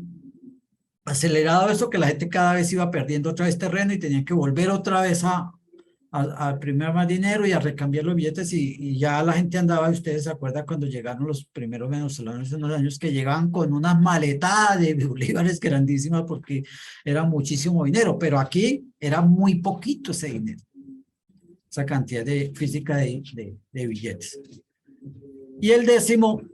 acelerado eso que la gente cada vez iba perdiendo otra vez terreno y tenían que volver otra vez a a imprimir más dinero y a recambiar los billetes y ya la gente andaba, ustedes se acuerdan cuando llegaron los primeros venezolanos en unos años que llegaban con unas maletadas de bolívares grandísimas porque era muchísimo dinero, pero aquí era muy poquito ese dinero, esa cantidad de física de billetes. Y el 10º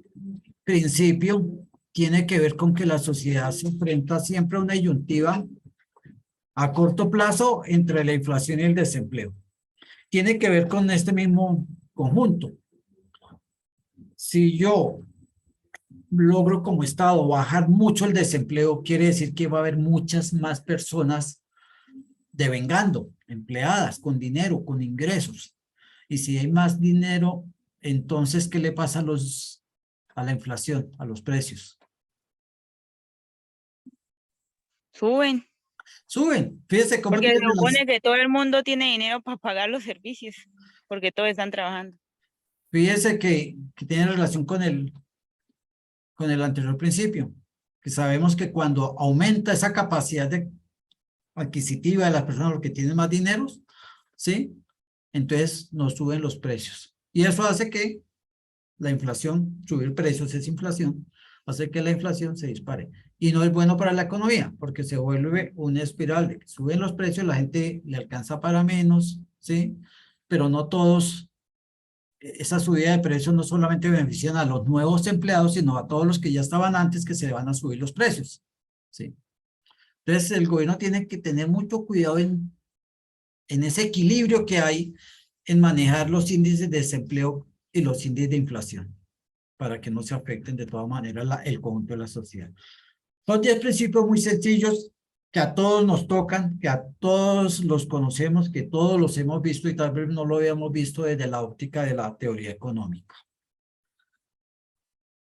principio tiene que ver con que la sociedad se enfrenta siempre a una disyuntiva a corto plazo entre la inflación y el desempleo. Tiene que ver con este mismo conjunto. Si yo logro como Estado bajar mucho el desempleo, quiere decir que va a haber muchas más personas devengando, empleadas, con dinero, con ingresos. Y si hay más dinero, entonces, ¿qué le pasa a la inflación, a los precios? Suben. Suben. Fíjese cómo Porque se tiene supone que todo el mundo tiene dinero para pagar los servicios, porque todos están trabajando. Fíjese que tiene relación con el anterior principio, que sabemos que cuando aumenta esa capacidad adquisitiva de las personas, los que tienen más dinero, ¿sí? Entonces nos suben los precios. Y eso hace que la inflación, subir precios es inflación, hace que la inflación se dispare. Y no es bueno para la economía, porque se vuelve una espiral de que suben los precios, la gente le alcanza para menos, ¿sí? Pero no todos, esa subida de precios no solamente benefician a los nuevos empleados, sino a todos los que ya estaban antes que se le van a subir los precios, ¿sí? Entonces el gobierno tiene que tener mucho cuidado en ese equilibrio que hay en manejar los índices de desempleo y los índices de inflación, para que no se afecten de todas maneras el conjunto de la sociedad. Son 10 principios muy sencillos que a todos nos tocan, que a todos los conocemos, que todos los hemos visto y tal vez no lo habíamos visto desde la óptica de la teoría económica.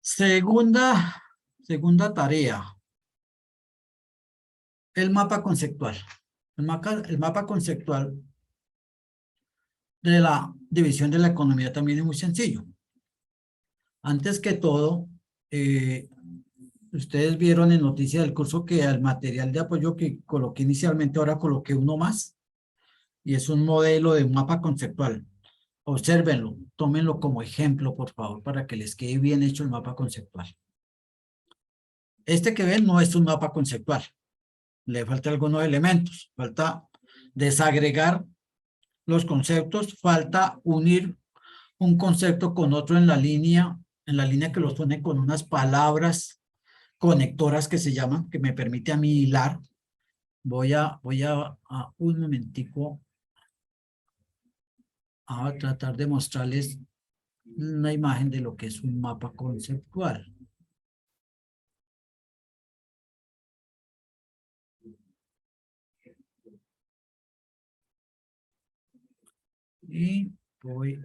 Segunda tarea. El mapa conceptual. El mapa conceptual de la división de la economía también es muy sencillo. Antes que todo, ustedes vieron en noticias del curso que al material de apoyo que coloqué inicialmente, ahora coloqué uno más, y es un modelo de un mapa conceptual. Obsérvenlo, tómenlo como ejemplo, por favor, para que les quede bien hecho el mapa conceptual. Este que ven no es un mapa conceptual. Le faltan algunos elementos, falta desagregar los conceptos, falta unir un concepto con otro en la línea que los pone con unas palabras conectoras que se llaman, que me permite a mí hilar. Voy a un momentico a tratar de mostrarles una imagen de lo que es un mapa conceptual. Y voy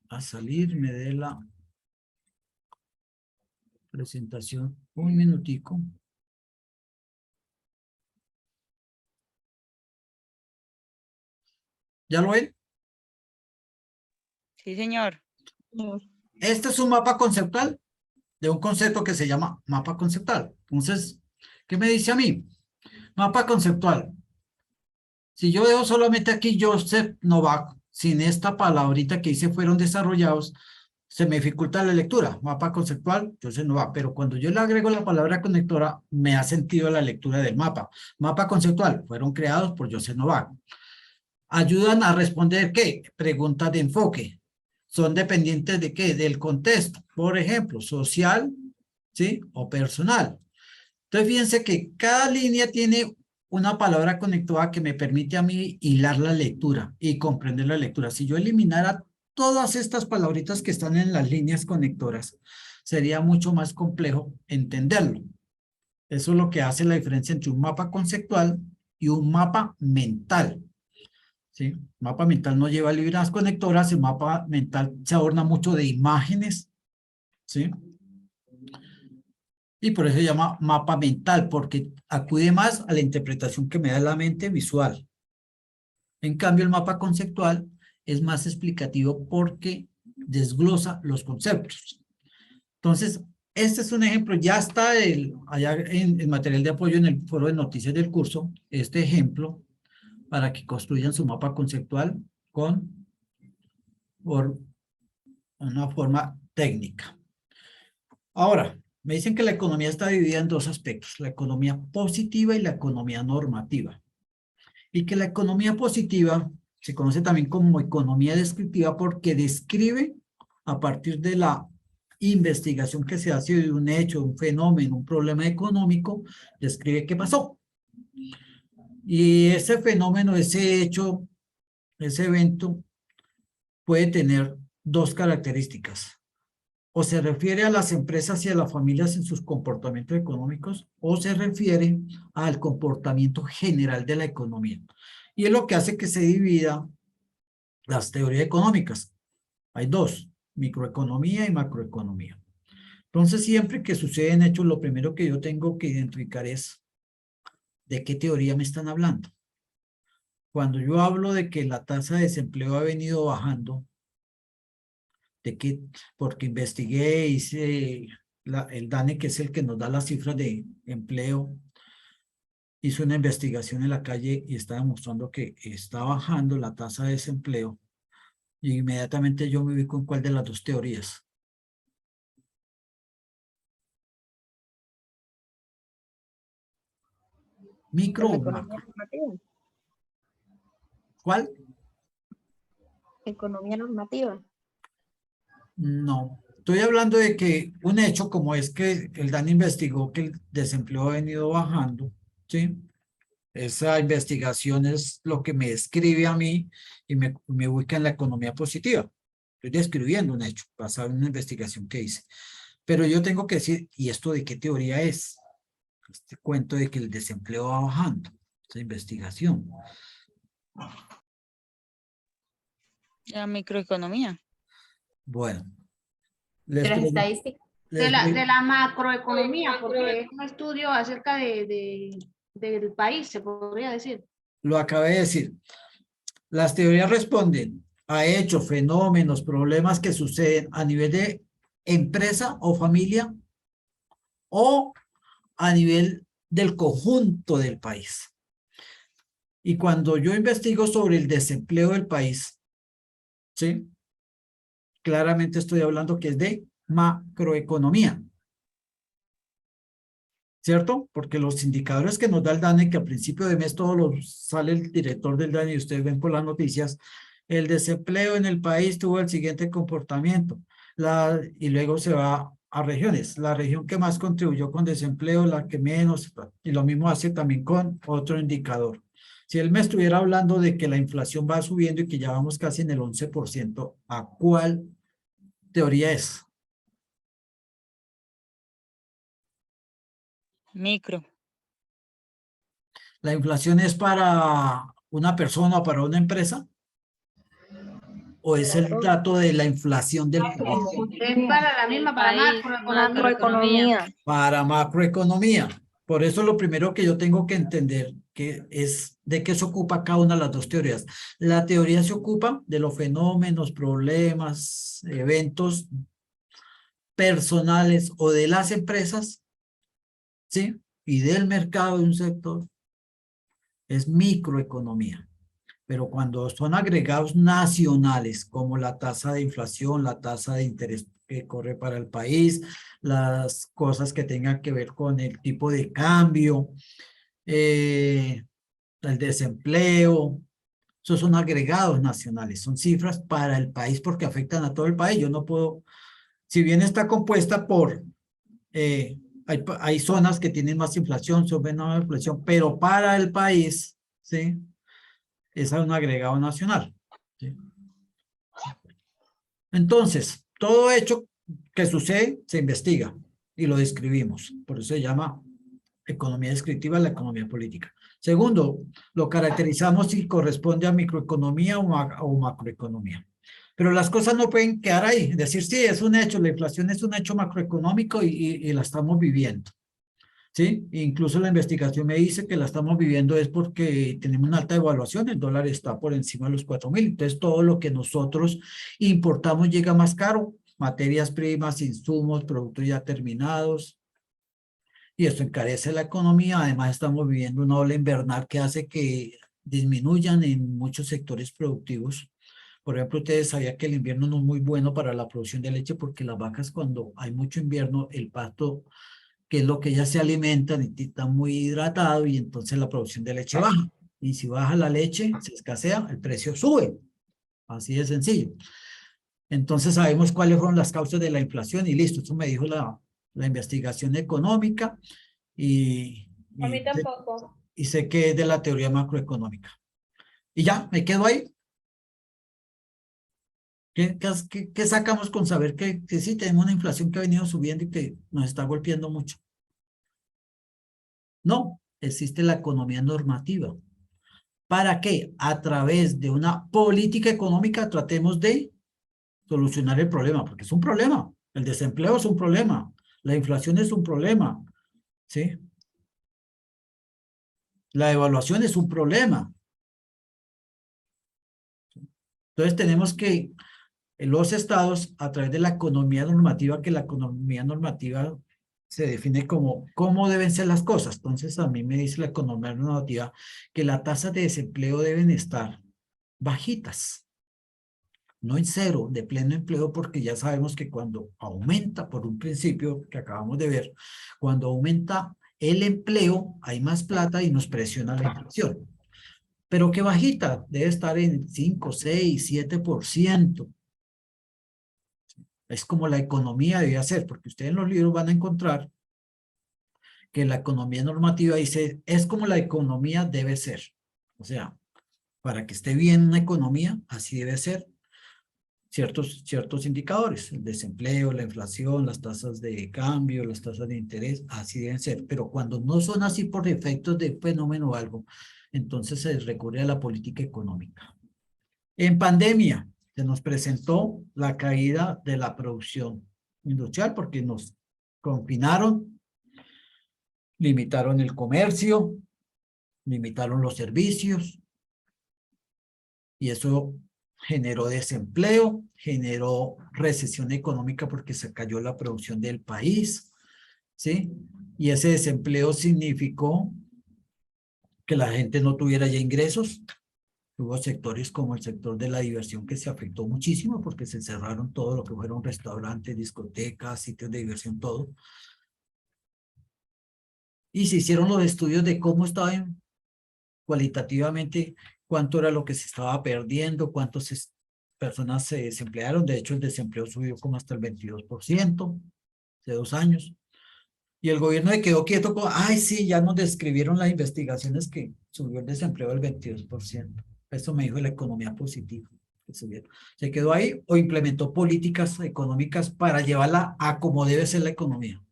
a salirme de la presentación un minutico. ¿Ya lo ven? Sí, señor. Este es un mapa conceptual de un concepto que se llama mapa conceptual. Entonces, ¿qué me dice a mí? Mapa conceptual. Si yo dejo solamente aquí Joseph Novak, sin esta palabrita que hice fueron desarrollados, se me dificulta la lectura. Mapa conceptual, Joseph Novak. Pero cuando yo le agrego la palabra conectora, me ha sentido la lectura del mapa. Mapa conceptual, fueron creados por Joseph Novak. Ayudan a responder, ¿qué? Preguntas de enfoque. Son dependientes de ¿qué? Del contexto. Por ejemplo, social, ¿sí? O personal. Entonces, fíjense que cada línea tiene una palabra conectora que me permite a mí hilar la lectura y comprender la lectura. Si yo eliminara todas estas palabritas que están en las líneas conectoras, sería mucho más complejo entenderlo. Eso es lo que hace la diferencia entre un mapa conceptual y un mapa mental. ¿Sí? El mapa mental no lleva líneas conectoras, el mapa mental se adorna mucho de imágenes, ¿sí? Y por eso se llama mapa mental, porque acude más a la interpretación que me da la mente visual. En cambio, el mapa conceptual es más explicativo porque desglosa los conceptos. Entonces, este es un ejemplo, ya está allá en el material de apoyo en el foro de noticias del curso, este ejemplo, para que construyan su mapa conceptual por una forma técnica. Ahora, me dicen que la economía está dividida en dos aspectos, la economía positiva y la economía normativa. Y que la economía positiva se conoce también como economía descriptiva porque describe a partir de la investigación que se hace de un hecho, un fenómeno, un problema económico, describe qué pasó. Y ese fenómeno, ese hecho, ese evento puede tener dos características. O se refiere a las empresas y a las familias en sus comportamientos económicos, o se refiere al comportamiento general de la economía. Y es lo que hace que se divida las teorías económicas. Hay dos, microeconomía y macroeconomía. Entonces, siempre que suceden hechos, lo primero que yo tengo que identificar es de qué teoría me están hablando. Cuando yo hablo de que la tasa de desempleo ha venido bajando, de que, porque investigué, hice el DANE, que es el que nos da las cifras de empleo, hizo una investigación en la calle y está demostrando que está bajando la tasa de desempleo. Y inmediatamente yo me ubico en cuál de las dos teorías. ¿Micro o macro? ¿Cuál? Economía normativa. No. Estoy hablando de que un hecho como es que el DANE investigó que el desempleo ha venido bajando, ¿sí? Esa investigación es lo que me describe a mí y me ubica en la economía positiva. Estoy describiendo un hecho basado en una investigación que hice. Pero yo tengo que decir, ¿y esto de qué teoría es? Este cuento de que el desempleo va bajando, esa investigación. La microeconomía. Bueno. De las estadísticas. De la macroeconomía, porque es un estudio acerca del país, se podría decir. Lo acabé de decir. Las teorías responden a hechos, fenómenos, problemas que suceden a nivel de empresa o familia o a nivel del conjunto del país. Y cuando yo investigo sobre el desempleo del país, ¿sí? Claramente estoy hablando que es de macroeconomía. ¿Cierto? Porque los indicadores que nos da el DANE, que a principio de mes todos los sale el director del DANE y ustedes ven por las noticias, el desempleo en el país tuvo el siguiente comportamiento. Y luego se va a regiones. La región que más contribuyó con desempleo, la que menos, y lo mismo hace también con otro indicador. Si él me estuviera hablando de que la inflación va subiendo y que ya vamos casi en el 11%, ¿a cuál teoría es? Micro. ¿La inflación es para una persona o para una empresa? ¿O es el dato de la inflación del país? Es para la misma, para macroeconomía. Para macroeconomía. Por eso lo primero que yo tengo que entender que es de qué se ocupa cada una de las dos teorías. La teoría se ocupa de los fenómenos, problemas, eventos personales o de las empresas, ¿sí? Y del mercado de un sector. Es microeconomía. Pero cuando son agregados nacionales, como la tasa de inflación, la tasa de interés que corre para el país, las cosas que tengan que ver con el tipo de cambio, el desempleo, esos son agregados nacionales, son cifras para el país porque afectan a todo el país. Yo no puedo, si bien está compuesta por, hay zonas que tienen más inflación, son menos inflación, pero para el país, ¿sí? Es un agregado nacional. ¿Sí? Entonces, todo hecho que sucede se investiga y lo describimos. Por eso se llama economía descriptiva, la economía política. Segundo, lo caracterizamos si corresponde a microeconomía o macroeconomía. Pero las cosas no pueden quedar ahí. Decir, sí, es un hecho, la inflación es un hecho macroeconómico y la estamos viviendo. ¿Sí? Incluso la investigación me dice que la estamos viviendo es porque tenemos una alta evaluación, el dólar está por encima de los 4.000, entonces todo lo que nosotros importamos llega más caro, materias primas, insumos, productos ya terminados, y esto encarece la economía. Además estamos viviendo una ola invernal que hace que disminuyan en muchos sectores productivos Por ejemplo, ustedes sabían que el invierno no es muy bueno para la producción de leche porque las vacas cuando hay mucho invierno, el pasto, que es lo que ellas se alimentan, está muy hidratado y entonces la producción de leche baja. Y si baja la leche, se escasea, el precio sube. Así de sencillo. Entonces sabemos cuáles fueron las causas de la inflación y listo, eso me dijo la investigación económica A mí tampoco. y sé que es de la teoría macroeconómica. Y ya, me quedo ahí. ¿Qué sacamos con saber que sí tenemos una inflación que ha venido subiendo y que nos está golpeando mucho? No, existe la economía normativa. ¿Para qué? A través de una política económica tratemos de solucionar el problema, porque es un problema. El desempleo es un problema. La inflación es un problema. ¿Sí? La devaluación es un problema. Entonces tenemos que los estados, a través de la economía normativa, que la economía normativa se define como cómo deben ser las cosas. Entonces a mí me dice la economía normativa que las tasas de desempleo deben estar bajitas. No en cero, de pleno empleo, porque ya sabemos que cuando aumenta, por un principio que acabamos de ver, cuando aumenta el empleo, hay más plata y nos presiona la inflación. Pero que bajita, debe estar en 5, 6, 7%. Es como la economía debe ser, porque ustedes en los libros van a encontrar que la economía normativa dice, es como la economía debe ser. O sea, para que esté bien una economía, así debe ser. Ciertos indicadores, el desempleo, la inflación, las tasas de cambio, las tasas de interés, así deben ser. Pero cuando no son así por efectos de fenómeno o algo, entonces se recurre a la política económica. En pandemia se nos presentó la caída de la producción industrial porque nos confinaron, limitaron el comercio, limitaron los servicios y eso generó desempleo, generó recesión económica porque se cayó la producción del país, ¿sí? Y ese desempleo significó que la gente no tuviera ya ingresos. Hubo sectores como el sector de la diversión que se afectó muchísimo porque se cerraron todo lo que fueron restaurantes, discotecas, sitios de diversión, todo. Y se hicieron los estudios de cómo estaban cualitativamente, cuánto era lo que se estaba perdiendo, cuántas personas se desemplearon. De hecho, el desempleo subió como hasta el 22% de 2 años. Y el gobierno se quedó quieto, como, ay, sí, ya nos describieron las investigaciones que subió el desempleo del 22%. Eso me dijo la economía positiva. Se quedó ahí o implementó políticas económicas para llevarla a como debe ser la economía.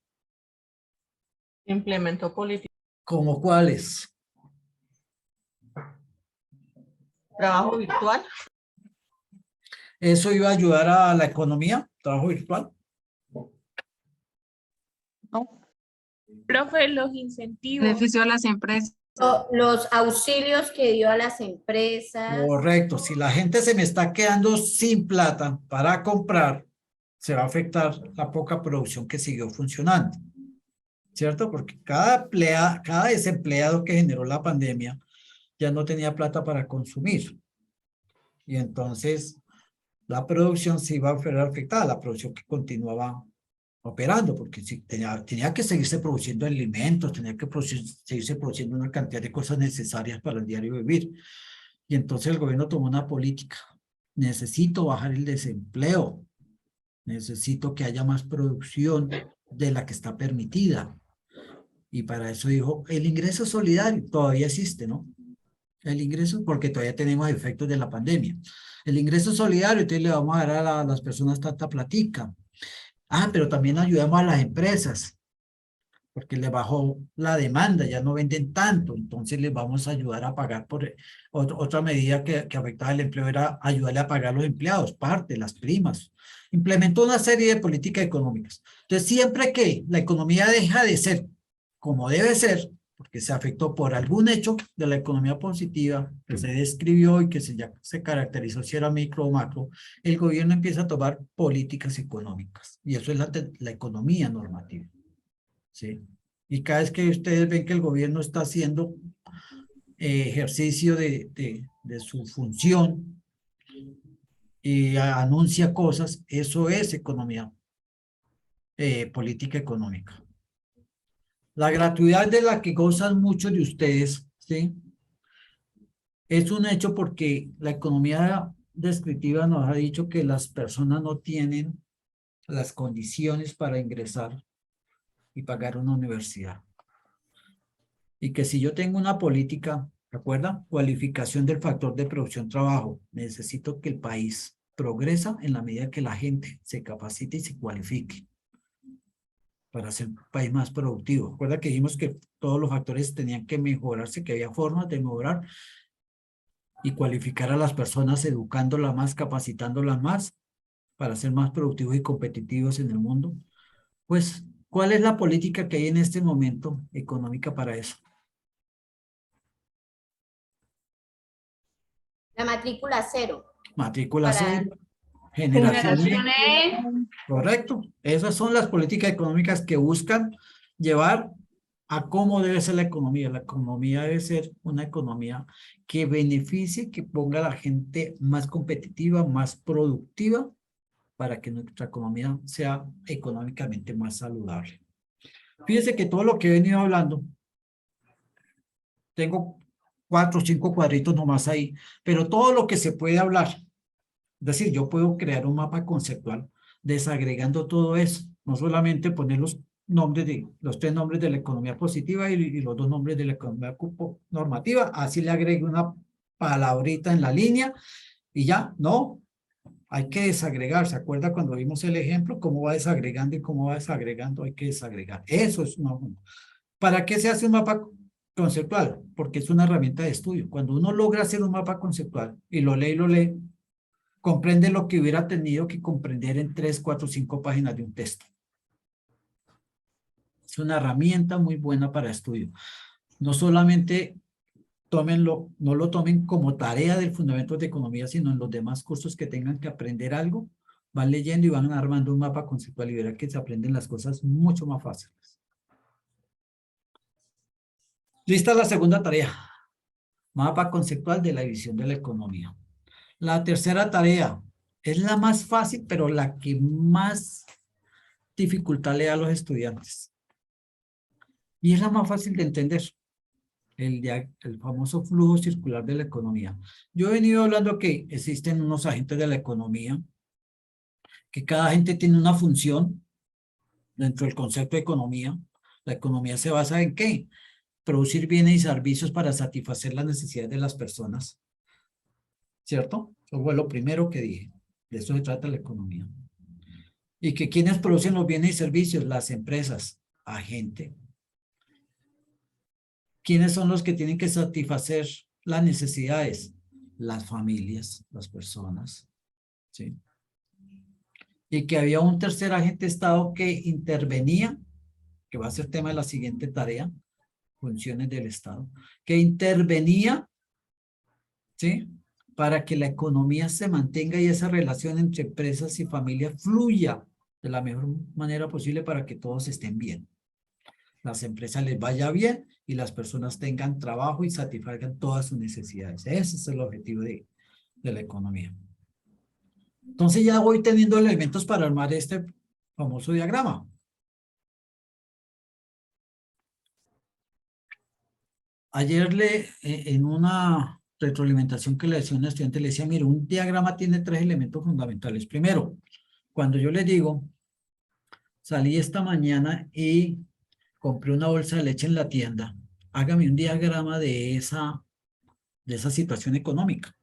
Implementó políticas. ¿Cómo cuáles? Trabajo virtual. ¿Eso iba a ayudar a la economía? ¿Trabajo virtual? No. Profe, los incentivos. Beneficio a las empresas. Los auxilios que dio a las empresas. Correcto. Si la gente se me está quedando sin plata para comprar, se va a afectar la poca producción que siguió funcionando. ¿Cierto? Porque cada desempleado que generó la pandemia ya no tenía plata para consumir. Y entonces la producción se iba a ver afectada, la producción que continuaba operando, porque si tenía que seguirse produciendo alimentos, tenía que seguirse produciendo una cantidad de cosas necesarias para el diario vivir. Y entonces el gobierno tomó una política. Necesito bajar el desempleo. Necesito que haya más producción de la que está permitida. Y para eso dijo, el ingreso solidario todavía existe, ¿no? El ingreso, porque todavía tenemos efectos de la pandemia. El ingreso solidario, entonces le vamos a dar a las personas tanta platica. Ah, pero también ayudamos a las empresas, porque le bajó la demanda, ya no venden tanto, entonces les vamos a ayudar a pagar por otra medida que afectaba el empleo era ayudarle a pagar a los empleados, parte, las primas. Implementó una serie de políticas económicas. Entonces, siempre que la economía deja de ser como debe ser, porque se afectó por algún hecho de la economía positiva que se describió y que ya se caracterizó si era micro o macro, el gobierno empieza a tomar políticas económicas. Y eso es la economía normativa. ¿Sí? Y cada vez que ustedes ven que el gobierno está haciendo ejercicio de su función, y anuncia cosas, eso es economía, política económica. La gratuidad de la que gozan muchos de ustedes, ¿sí? Es un hecho porque la economía descriptiva nos ha dicho que las personas no tienen las condiciones para ingresar y pagar una universidad. Y que si yo tengo una política, ¿de acuerdo? Cualificación del factor de producción trabajo, necesito que el país progresa en la medida que la gente se capacite y se cualifique para ser un país más productivo. Recuerda que dijimos que todos los factores tenían que mejorarse, que había formas de mejorar y cualificar a las personas, educándolas más, capacitándolas más para ser más productivos y competitivos en el mundo. Pues, ¿cuál es la política que hay en este momento económica para eso? La matrícula cero. Matrícula Para cero, generación Generación E. E. Correcto. Esas son las políticas económicas que buscan llevar a cómo debe ser la economía. La economía debe ser una economía que beneficie, que ponga a la gente más competitiva, más productiva, para que nuestra economía sea económicamente más saludable. Fíjense que todo lo que he venido hablando, tengo 4 o 5 cuadritos nomás ahí, pero todo lo que se puede hablar, es decir, yo puedo crear un mapa conceptual desagregando todo eso, no solamente poner los nombres de los 3 nombres de la economía positiva y los 2 nombres de la economía normativa, así le agrego una palabrita en la línea y ya, no, hay que desagregar. ¿Se acuerda cuando vimos el ejemplo? ¿Cómo va desagregando y cómo va desagregando? Hay que desagregar. Eso es una... ¿Para qué se hace un mapa conceptual? Porque es una herramienta de estudio. Cuando uno logra hacer un mapa conceptual y lo lee, comprende lo que hubiera tenido que comprender en 3, 4, 5 páginas de un texto. Es una herramienta muy buena para estudio. No solamente tómenlo, no lo tomen como tarea del Fundamentos de Economía, sino en los demás cursos que tengan que aprender algo, van leyendo y van armando un mapa conceptual y verán que se aprenden las cosas mucho más fáciles. Lista la segunda tarea. Mapa conceptual de la división de la economía. La tercera tarea es la más fácil, pero la que más dificultad le da a los estudiantes. Y es la más fácil de entender. El famoso flujo circular de la economía. Yo he venido hablando que existen unos agentes de la economía, que cada agente tiene una función dentro del concepto de economía. La economía se basa en ¿qué? Producir bienes y servicios para satisfacer las necesidades de las personas. ¿Cierto? Eso fue lo primero que dije. De eso se trata la economía. ¿Y que quiénes producen los bienes y servicios? Las empresas, agente. ¿Quiénes son los que tienen que satisfacer las necesidades? Las familias, las personas. ¿Sí? Y que había un tercer agente Estado que intervenía, que va a ser tema de la siguiente tarea, funciones del Estado, que intervenía, ¿sí? Para que la economía se mantenga y esa relación entre empresas y familias fluya de la mejor manera posible para que todos estén bien. Las empresas les vaya bien y las personas tengan trabajo y satisfagan todas sus necesidades. Ese es el objetivo de la economía. Entonces ya voy teniendo elementos para armar este famoso diagrama. Ayer en una retroalimentación que le decía a un estudiante, le decía, mire, un diagrama tiene 3 elementos fundamentales. Primero, cuando yo le digo, salí esta mañana y compré una bolsa de leche en la tienda, hágame un diagrama de esa situación económica.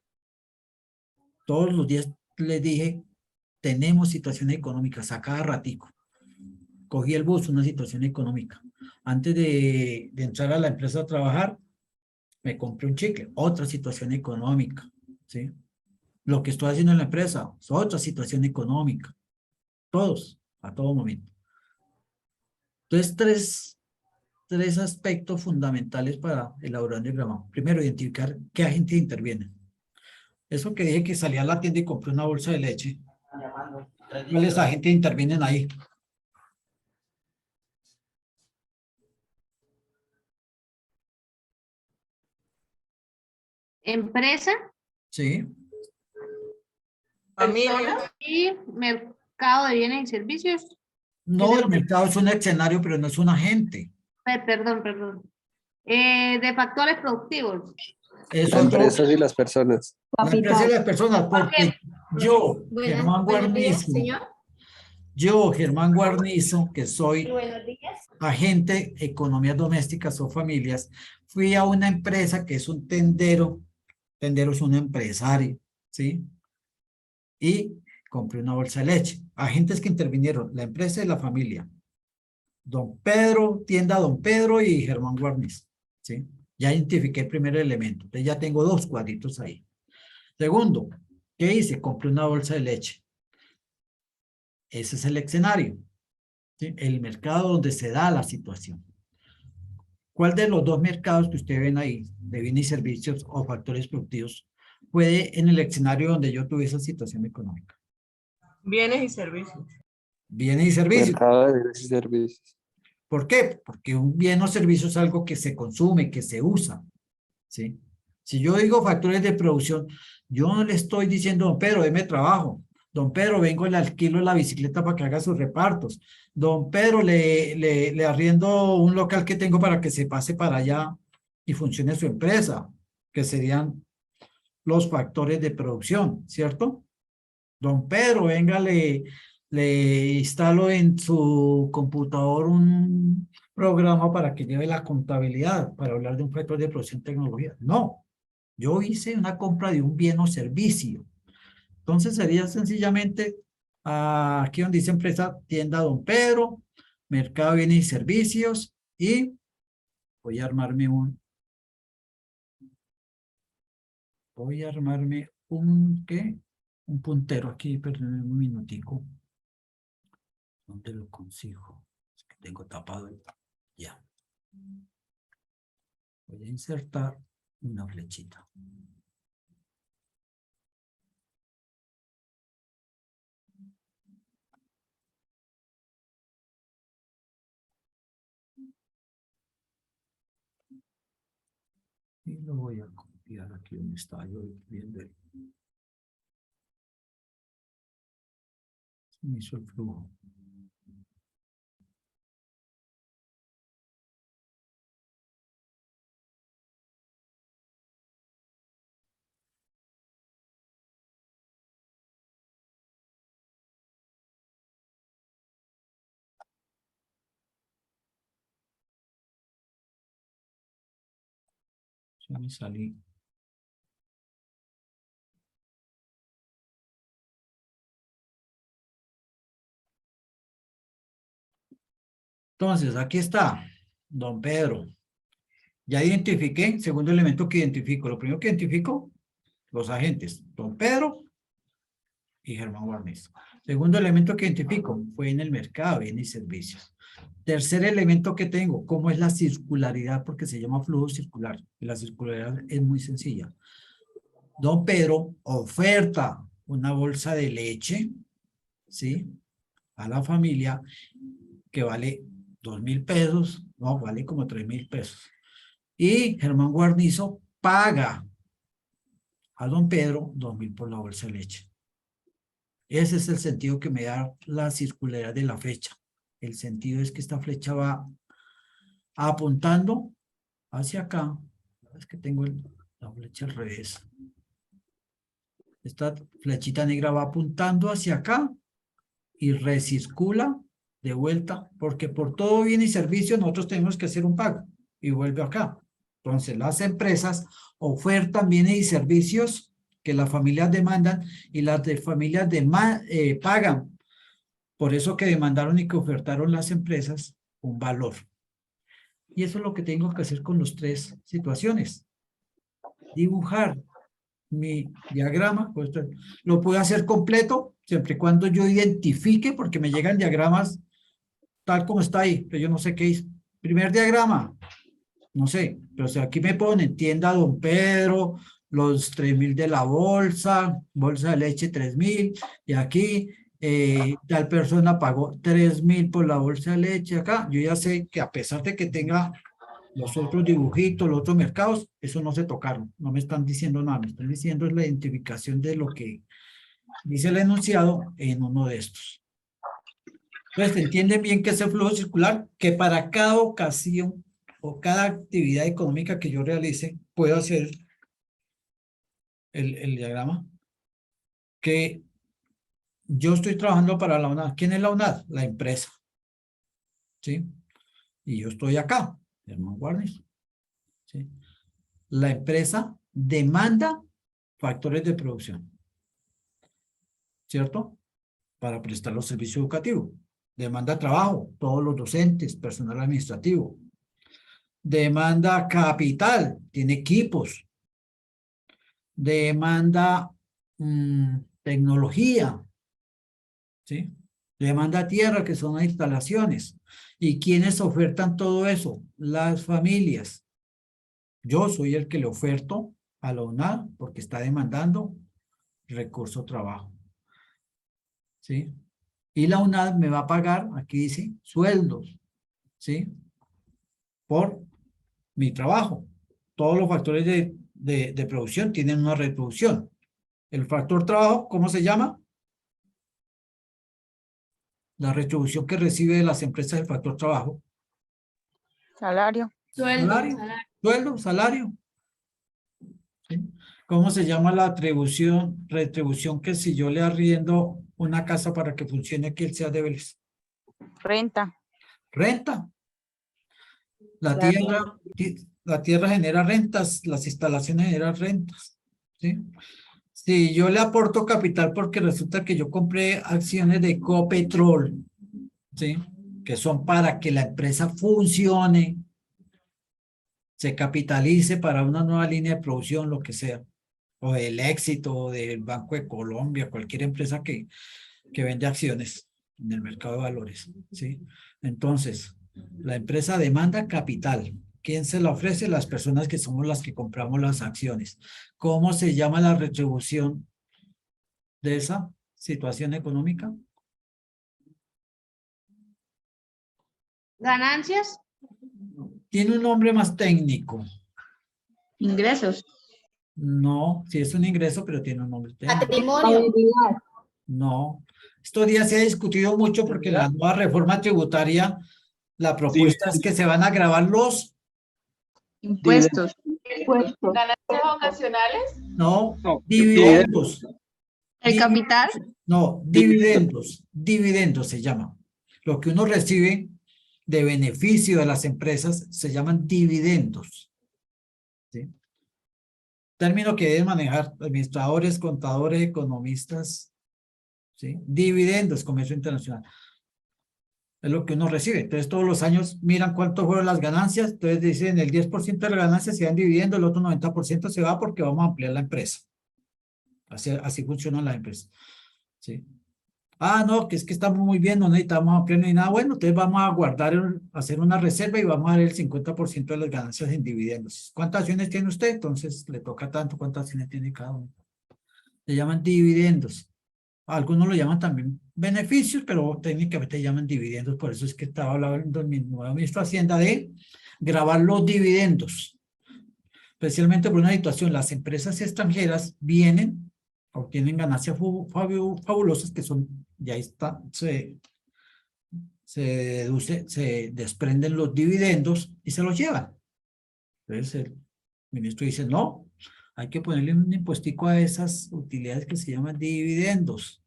Todos los días le dije, tenemos situaciones económicas a cada ratico. Cogí el bus, una situación económica. Antes de entrar a la empresa a trabajar, me compré un chicle, otra situación económica, ¿sí? Lo que estoy haciendo en la empresa es otra situación económica. Todos, a todo momento. Entonces, tres aspectos fundamentales para elaborar un diagrama. Primero, identificar qué agentes intervienen. Eso que dije que salí a la tienda y compré una bolsa de leche. ¿Cuáles agentes intervienen ahí? Empresa, Sí. Familia. Y mercado de bienes y servicios. No, el mercado es un escenario, pero no es un agente. Perdón. De factores productivos. Es La otro- empresa y las personas. la empresa y las personas, porque yo, Germán Buenos días, Guarnizo, señor. yo, Germán Guarnizo, que soy Buenos días. agente economías domésticas o familias, fui a una empresa que es un tendero. Tendero es un empresario, ¿sí? Y compré una bolsa de leche. Agentes que intervinieron, la empresa y la familia. Don Pedro, tienda Don Pedro y Germán Guarnizo, ¿sí? Ya identifiqué el primer elemento. Entonces ya tengo 2 cuadritos ahí. Segundo, ¿qué hice? Compré una bolsa de leche. Ese es el escenario, ¿sí? El mercado donde se da la situación. ¿Cuál de los 2 mercados que ustedes ven ahí, de bienes y servicios o factores productivos, puede en el escenario donde yo tuve esa situación económica? Bienes y servicios. Bienes y servicios. Mercado de bienes y servicios. ¿Por qué? Porque un bien o servicio es algo que se consume, que se usa, ¿sí? Si yo digo factores de producción, yo no le estoy diciendo, don Pedro, deme trabajo. Don Pedro, vengo y le alquilo la bicicleta para que haga sus repartos. Don Pedro, le arriendo un local que tengo para que se pase para allá y funcione su empresa, que serían los factores de producción, ¿cierto? Don Pedro, venga, le instalo en su computador un programa para que lleve la contabilidad, para hablar de un factor de producción y tecnología. No, yo hice una compra de un bien o servicio. Entonces sería sencillamente aquí donde dice empresa, tienda Don Pedro, mercado de bienes y servicios, y voy a armarme un ¿qué? Un puntero aquí, perdón un minutico. ¿Dónde lo consigo? Es que tengo tapado ya. Voy a insertar una flechita. Y lo voy a copiar aquí donde está yo viendo el... Se me hizo el flujo. Ya me salí. Entonces, aquí está, don Pedro. Ya identifiqué, segundo elemento que identifico. Lo primero que identifico, los agentes, don Pedro y Germán Guarnizo. Segundo elemento que identifico, fue en el mercado, bienes y servicios. Tercer elemento que tengo, ¿cómo es la circularidad? Porque se llama flujo circular. Y la circularidad es muy sencilla. Don Pedro oferta una bolsa de leche, ¿sí? A la familia que vale 2.000 pesos, no, vale como 3.000 pesos. Y Germán Guarnizo paga a don Pedro 2.000 por la bolsa de leche. Ese es el sentido que me da la circularidad de la flecha. El sentido es que esta flecha va apuntando hacia acá. Es que tengo la flecha al revés. Esta flechita negra va apuntando hacia acá y recircula de vuelta, porque por todo bien y servicio nosotros tenemos que hacer un pago y vuelve acá. Entonces las empresas ofertan bienes y servicios que las familias demandan y las familias pagan. Por eso que demandaron y que ofertaron las empresas un valor. Y eso es lo que tengo que hacer con las 3 situaciones. Dibujar mi diagrama, pues, lo puedo hacer completo, siempre y cuando yo identifique, porque me llegan diagramas tal como está ahí, pero yo no sé qué es. Primer diagrama, no sé, pero si aquí me ponen tienda Don Pedro, los 3.000 de la bolsa de leche 3.000, y aquí tal persona pagó 3.000 por la bolsa de leche acá, yo ya sé que a pesar de que tenga los otros dibujitos, los otros mercados, eso no se tocaron, no me están diciendo nada, me están diciendo es la identificación de lo que dice el enunciado, en uno de estos. Entonces, ¿entienden bien que ese flujo circular? Que para cada ocasión o cada actividad económica que yo realice, puedo hacer el diagrama. Que yo estoy trabajando para la UNAD. ¿Quién es la UNAD? La empresa. ¿Sí? Y yo estoy acá, Germán Guarniz. ¿Sí? La empresa demanda factores de producción. ¿Cierto? Para prestar los servicios educativos. Demanda trabajo, todos los docentes, personal administrativo. Demanda capital, tiene equipos. Demanda tecnología. ¿Sí? Demanda tierra, que son las instalaciones. ¿Y quiénes ofertan todo eso? Las familias. Yo soy el que le oferto a la UNAD porque está demandando recurso trabajo. ¿Sí? Y la UNAD me va a pagar, aquí dice, sueldos. ¿Sí? Por mi trabajo. Todos los factores de producción tienen una reproducción. El factor trabajo, ¿cómo se llama? La retribución que recibe de las empresas del factor trabajo. Salario. Salario, sueldo, salario. ¿Sí? ¿Cómo se llama la retribución que si yo le arriendo una casa para que funcione aquí el SEA de Vélez? Renta. Renta. La tierra genera rentas, las instalaciones generan rentas. ¿Sí? Si yo le aporto capital porque resulta que yo compré acciones de Ecopetrol, ¿sí? Que son para que la empresa funcione, se capitalice para una nueva línea de producción, lo que sea, o del Éxito, o del Banco de Colombia, cualquier empresa que vende acciones en el mercado de valores, ¿sí? Entonces, la empresa demanda capital. ¿Quién se la ofrece? Las personas que somos las que compramos las acciones. ¿Cómo se llama la retribución de esa situación económica? Ganancias. Tiene un nombre más técnico. Ingresos. No, sí es un ingreso, pero tiene un nombre técnico. Patrimonio. No. Estos días se ha discutido mucho porque la nueva reforma tributaria, la propuesta es que se van a gravar los Impuestos. ¿Ganancias nacionales? no, dividendos. ¿El capital? No, dividendos. Dividendos se llama. Lo que uno recibe de beneficio de las empresas se llaman dividendos. ¿Sí? Término que deben manejar administradores, contadores, economistas. ¿Sí? Dividendos, comercio internacional. Es lo que uno recibe. Entonces, todos los años miran cuánto fueron las ganancias. Entonces, dicen el 10% de las ganancias se van dividiendo, el otro 90% se va porque vamos a ampliar la empresa. Así funciona la empresa. ¿Sí? Ah, no, que es que estamos muy bien, no necesitamos ampliar ni nada. Bueno, entonces vamos a guardar, hacer una reserva y vamos a dar el 50% de las ganancias en dividendos. ¿Cuántas acciones tiene usted? Entonces, le toca tanto. ¿Cuántas acciones tiene cada uno? Se llaman dividendos. Algunos lo llaman también beneficios, pero técnicamente llaman dividendos. Por eso es que estaba hablando en mi nuevo ministro de Hacienda de grabar los dividendos. Especialmente por una situación, las empresas extranjeras vienen, obtienen ganancias fabulosas que son, ya está, se deduce, se desprenden los dividendos y se los llevan. Entonces el ministro dice, no, hay que ponerle un impuestico a esas utilidades que se llaman dividendos.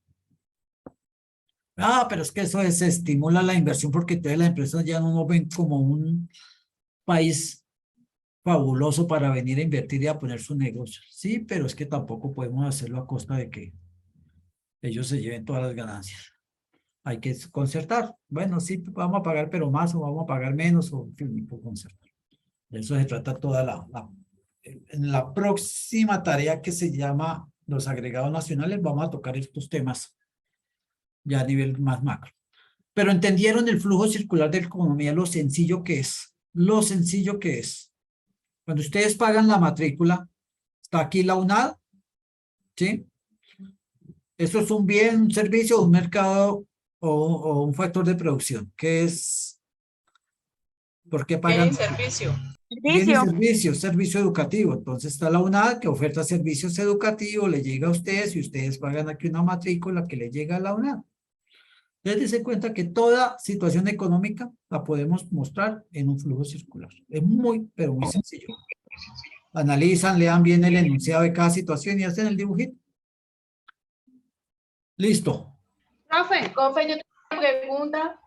Ah, pero es que eso estimula la inversión porque entonces las empresas ya no nos ven como un país fabuloso para venir a invertir y a poner su negocio. Sí, pero es que tampoco podemos hacerlo a costa de que ellos se lleven todas las ganancias. Hay que concertar. Bueno, sí, vamos a pagar pero más o vamos a pagar menos o en fin, concertar. De eso se trata toda en la próxima tarea que se llama los agregados nacionales, vamos a tocar estos temas ya a nivel más macro. Pero entendieron el flujo circular de la economía, lo sencillo que es. Lo sencillo que es. Cuando ustedes pagan la matrícula, está aquí la UNAD, ¿sí? Eso es un bien, un servicio, un mercado o un factor de producción. ¿Qué es? ¿Por qué pagan? Bien y servicio. Servicio, servicio educativo. Entonces está la UNAD que oferta servicios educativos, le llega a ustedes y ustedes pagan aquí una matrícula que le llega a la UNAD. Entonces, dense cuenta que toda situación económica la podemos mostrar en un flujo circular. Es muy, pero muy sencillo. Analizan, lean bien el enunciado de cada situación y hacen el dibujito. Listo. Profe, Profe, yo tengo una pregunta.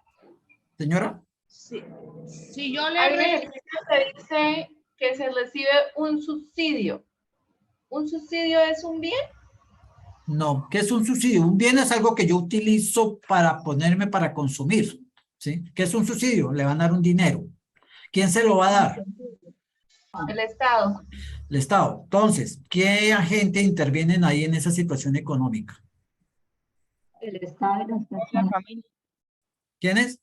Señora. si yo Hay un le... ejercicio que dice que se recibe un subsidio. ¿Un subsidio es un bien? No, ¿qué es un subsidio? Un bien es algo que yo utilizo para ponerme para consumir, ¿sí? ¿Qué es un subsidio? Le van a dar un dinero. ¿Quién se lo va a dar? El Estado. El Estado. Entonces, ¿qué agente intervienen ahí en esa situación económica? El Estado y la familia. ¿Quién es?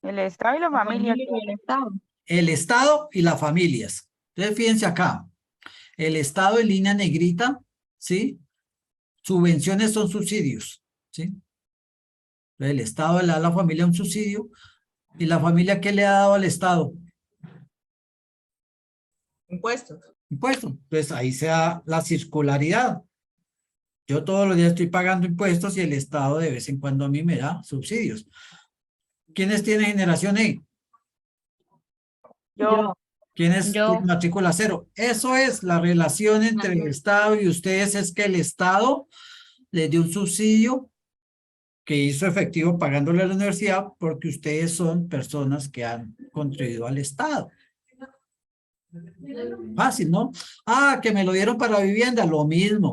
El Estado y la familia. El Estado y las familias. Entonces, fíjense acá. El Estado en línea negrita, ¿sí? Subvenciones son subsidios, ¿sí? Entonces, el Estado le da a la familia un subsidio. ¿Y la familia qué le ha dado al Estado? Impuestos. Impuestos. Entonces, ahí se da la circularidad. Yo todos los días estoy pagando impuestos y el Estado de vez en cuando a mí me da subsidios. ¿Quiénes tienen generación E? Yo. ¿Quién es matrícula cero? Eso es la relación entre el Estado y ustedes, es que el Estado les dio un subsidio que hizo efectivo pagándole a la universidad porque ustedes son personas que han contribuido al Estado. Fácil, ¿no? Ah, que me lo dieron para vivienda, lo mismo.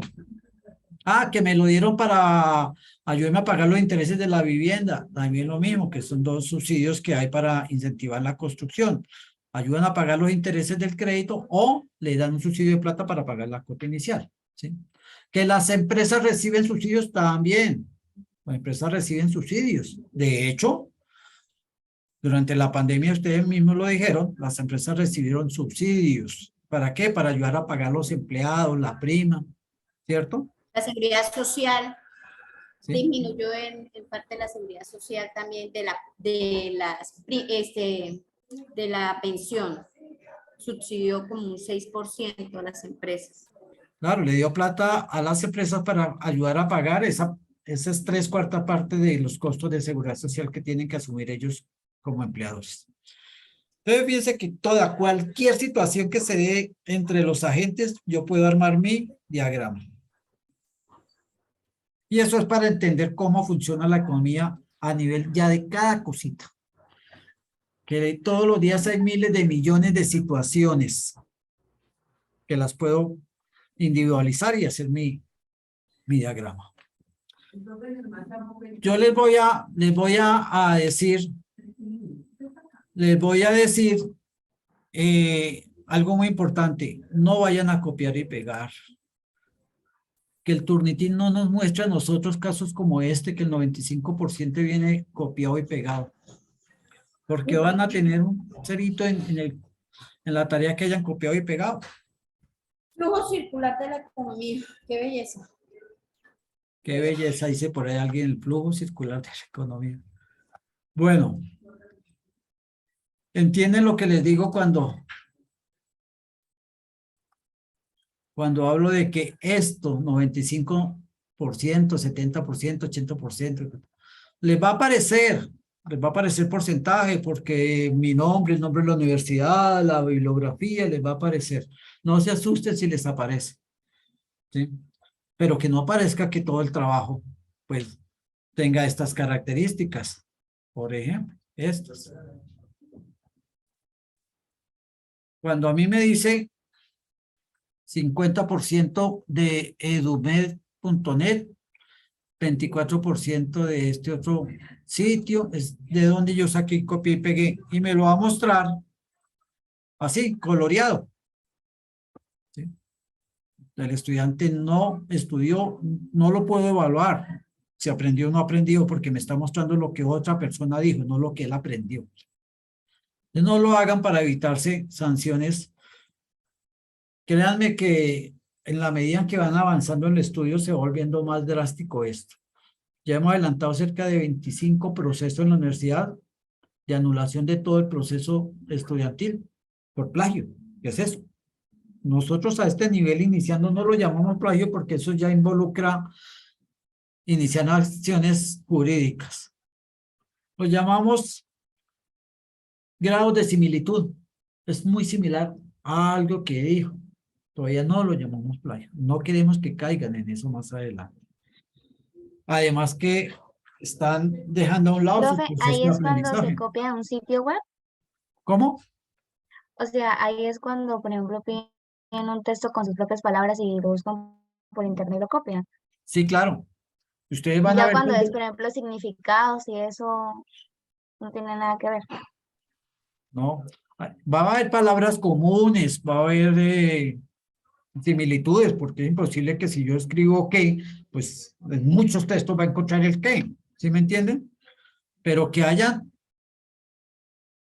Ah, que me lo dieron para ayudarme a pagar los intereses de la vivienda, también lo mismo, que son dos subsidios que hay para incentivar la construcción. Ayudan a pagar los intereses del crédito o le dan un subsidio de plata para pagar la cuota inicial, ¿sí? Que las empresas reciben subsidios también. Las empresas reciben subsidios. De hecho, durante la pandemia, ustedes mismos lo dijeron, las empresas recibieron subsidios. ¿Para qué? Para ayudar a pagar los empleados, la prima, ¿cierto? La seguridad social ¿Sí? disminuyó en parte la seguridad social también de la pensión. Subsidió como un 6% a las empresas. Claro, le dio plata a las empresas para ayudar a pagar esa es 3/4 parte de los costos de seguridad social que tienen que asumir ellos como empleadores. Entonces, fíjense que cualquier situación que se dé entre los agentes, yo puedo armar mi diagrama. Y eso es para entender cómo funciona la economía a nivel ya de cada cosita. Que todos los días hay miles de millones de situaciones que las puedo individualizar y hacer mi diagrama. Yo les voy a decir algo muy importante. No vayan a copiar y pegar. Que el Turnitin no nos muestra a nosotros casos como este, que el 95% viene copiado y pegado. Porque van a tener un cerito en la tarea que hayan copiado y pegado. Flujo circular de la economía. Qué belleza. Qué belleza, dice por ahí alguien, el flujo circular de la economía. Bueno, ¿entienden lo que les digo cuando hablo de que esto, 95%, 70%, 80%, les va a aparecer porcentaje porque mi nombre, el nombre de la universidad, la bibliografía, les va a aparecer. No se asusten si les aparece, ¿sí? Pero que no aparezca que todo el trabajo, pues, tenga estas características. Por ejemplo, estas. Cuando a mí me dice 50% de edumed.net, 24% de este otro sitio, es de donde yo saqué, copié y pegué, y me lo va a mostrar así, coloreado. ¿Sí? El estudiante no estudió, no lo puedo evaluar si aprendió o no aprendió, porque me está mostrando lo que otra persona dijo, no lo que él aprendió. Entonces, no lo hagan para evitarse sanciones. Créanme que en la medida en que van avanzando en el estudio se va volviendo más drástico esto. Ya hemos adelantado cerca de 25 procesos en la universidad de anulación de todo el proceso estudiantil por plagio. ¿Qué es eso? Nosotros a este nivel iniciando no lo llamamos plagio porque eso ya involucra iniciar acciones jurídicas. Lo llamamos grados de similitud. Es muy similar a algo que dijo. Todavía no lo llamamos plagio. No queremos que caigan en eso más adelante. Además que están dejando a un lado su Profe, proceso ahí de es cuando se aprendizaje. copia de un sitio web. ¿Cómo? O sea, ahí es cuando, por ejemplo, piden un texto con sus propias palabras y lo buscan por internet y lo copian. Sí, claro. Ustedes Y van a ya ver cuando cuando- es, por ejemplo, significados y eso no tiene nada que ver. No, va a haber palabras comunes, va a haber similitudes, porque es imposible que si yo escribo que, pues en muchos textos va a encontrar el que, ¿sí me entienden? Pero que haya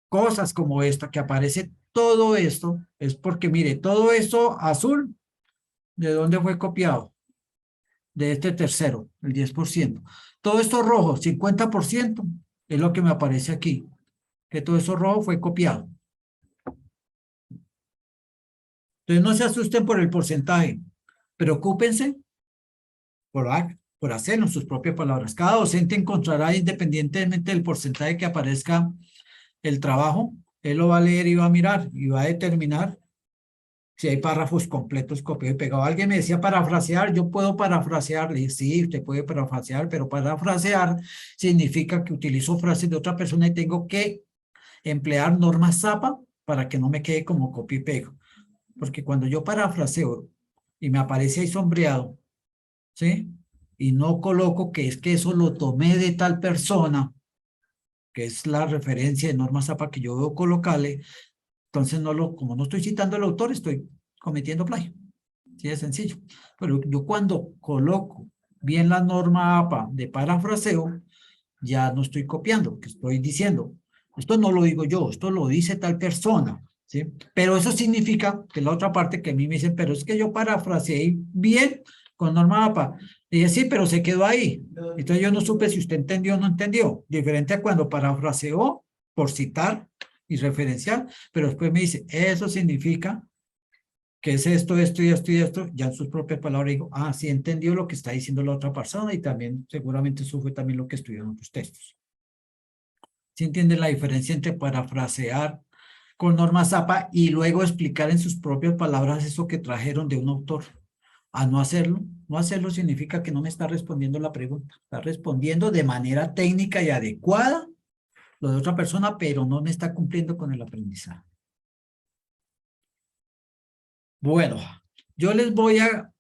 cosas como esta, que aparece todo esto, es porque mire, todo esto azul, ¿de dónde fue copiado? De este tercero, el 10%. Todo esto rojo, 50%, es lo que me aparece aquí, que todo eso rojo fue copiado. Entonces no se asusten por el porcentaje, preocúpense por hacerlo en sus propias palabras. Cada docente encontrará, independientemente del porcentaje que aparezca el trabajo, él lo va a leer y va a mirar y va a determinar si hay párrafos completos copiados y pegados. Alguien me decía parafrasear, yo puedo parafrasear. Le dije, sí, usted puede parafrasear, pero parafrasear significa que utilizo frases de otra persona y tengo que emplear normas ZAPA para que no me quede como copia y pego. Porque cuando yo parafraseo y me aparece ahí sombreado, ¿sí? Y no coloco que es que eso lo tomé de tal persona, que es la referencia de norma ZAPA que yo debo colocarle, entonces como no estoy citando al autor, estoy cometiendo plagio. Sí, es sencillo. Pero yo cuando coloco bien la norma APA de parafraseo, ya no estoy copiando, que estoy diciendo, esto no lo digo yo, esto lo dice tal persona, ¿sí? Pero eso significa que la otra parte que a mí me dicen, pero es que yo parafraseé bien con norma APA. Y dije, sí, pero se quedó ahí. Entonces yo no supe si usted entendió o no entendió. Diferente a cuando parafraseó por citar y referenciar, pero después me dice, eso significa que es esto, esto y esto y esto, ya en sus propias palabras digo, ah, sí entendió lo que está diciendo la otra persona y también seguramente eso fue también lo que estudió en otros textos. ¿Sí entienden la diferencia entre parafrasear con norma ZAPA y luego explicar en sus propias palabras eso que trajeron de un autor? A no hacerlo, no hacerlo significa que no me está respondiendo la pregunta, está respondiendo de manera técnica y adecuada lo de otra persona, pero no me está cumpliendo con el aprendizaje. Bueno, yo les voy a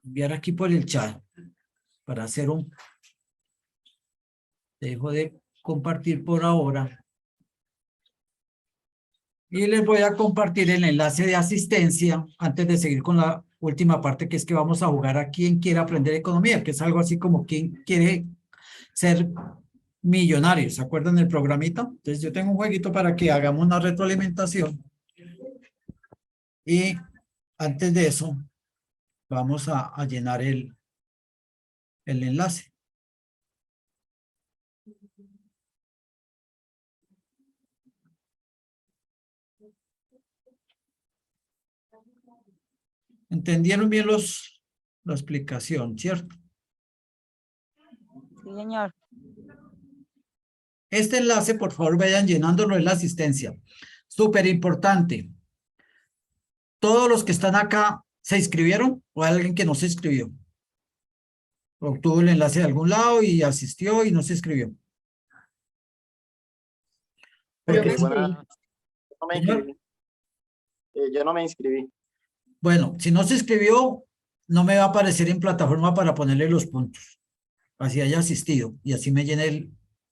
enviar aquí por el chat para hacer un... Dejo de compartir por ahora. Y les voy a compartir el enlace de asistencia antes de seguir con la última parte, que es que vamos a jugar a quien quiere aprender economía, que es algo así como quien quiere ser millonario. ¿Se acuerdan del programita? Entonces yo tengo un jueguito para que hagamos una retroalimentación. Y antes de eso, vamos a llenar el enlace. ¿Entendieron bien la explicación, cierto? Sí, señor. Este enlace, por favor, vayan llenándolo en la asistencia. Súper importante. ¿Todos los que están acá se inscribieron o hay alguien que no se inscribió? Obtuvo el enlace de algún lado y asistió y no se inscribió. Porque No me inscribí. Yo no me inscribí. bueno, si no se inscribió, no me va a aparecer en plataforma para ponerle los puntos. Así haya asistido y así me llene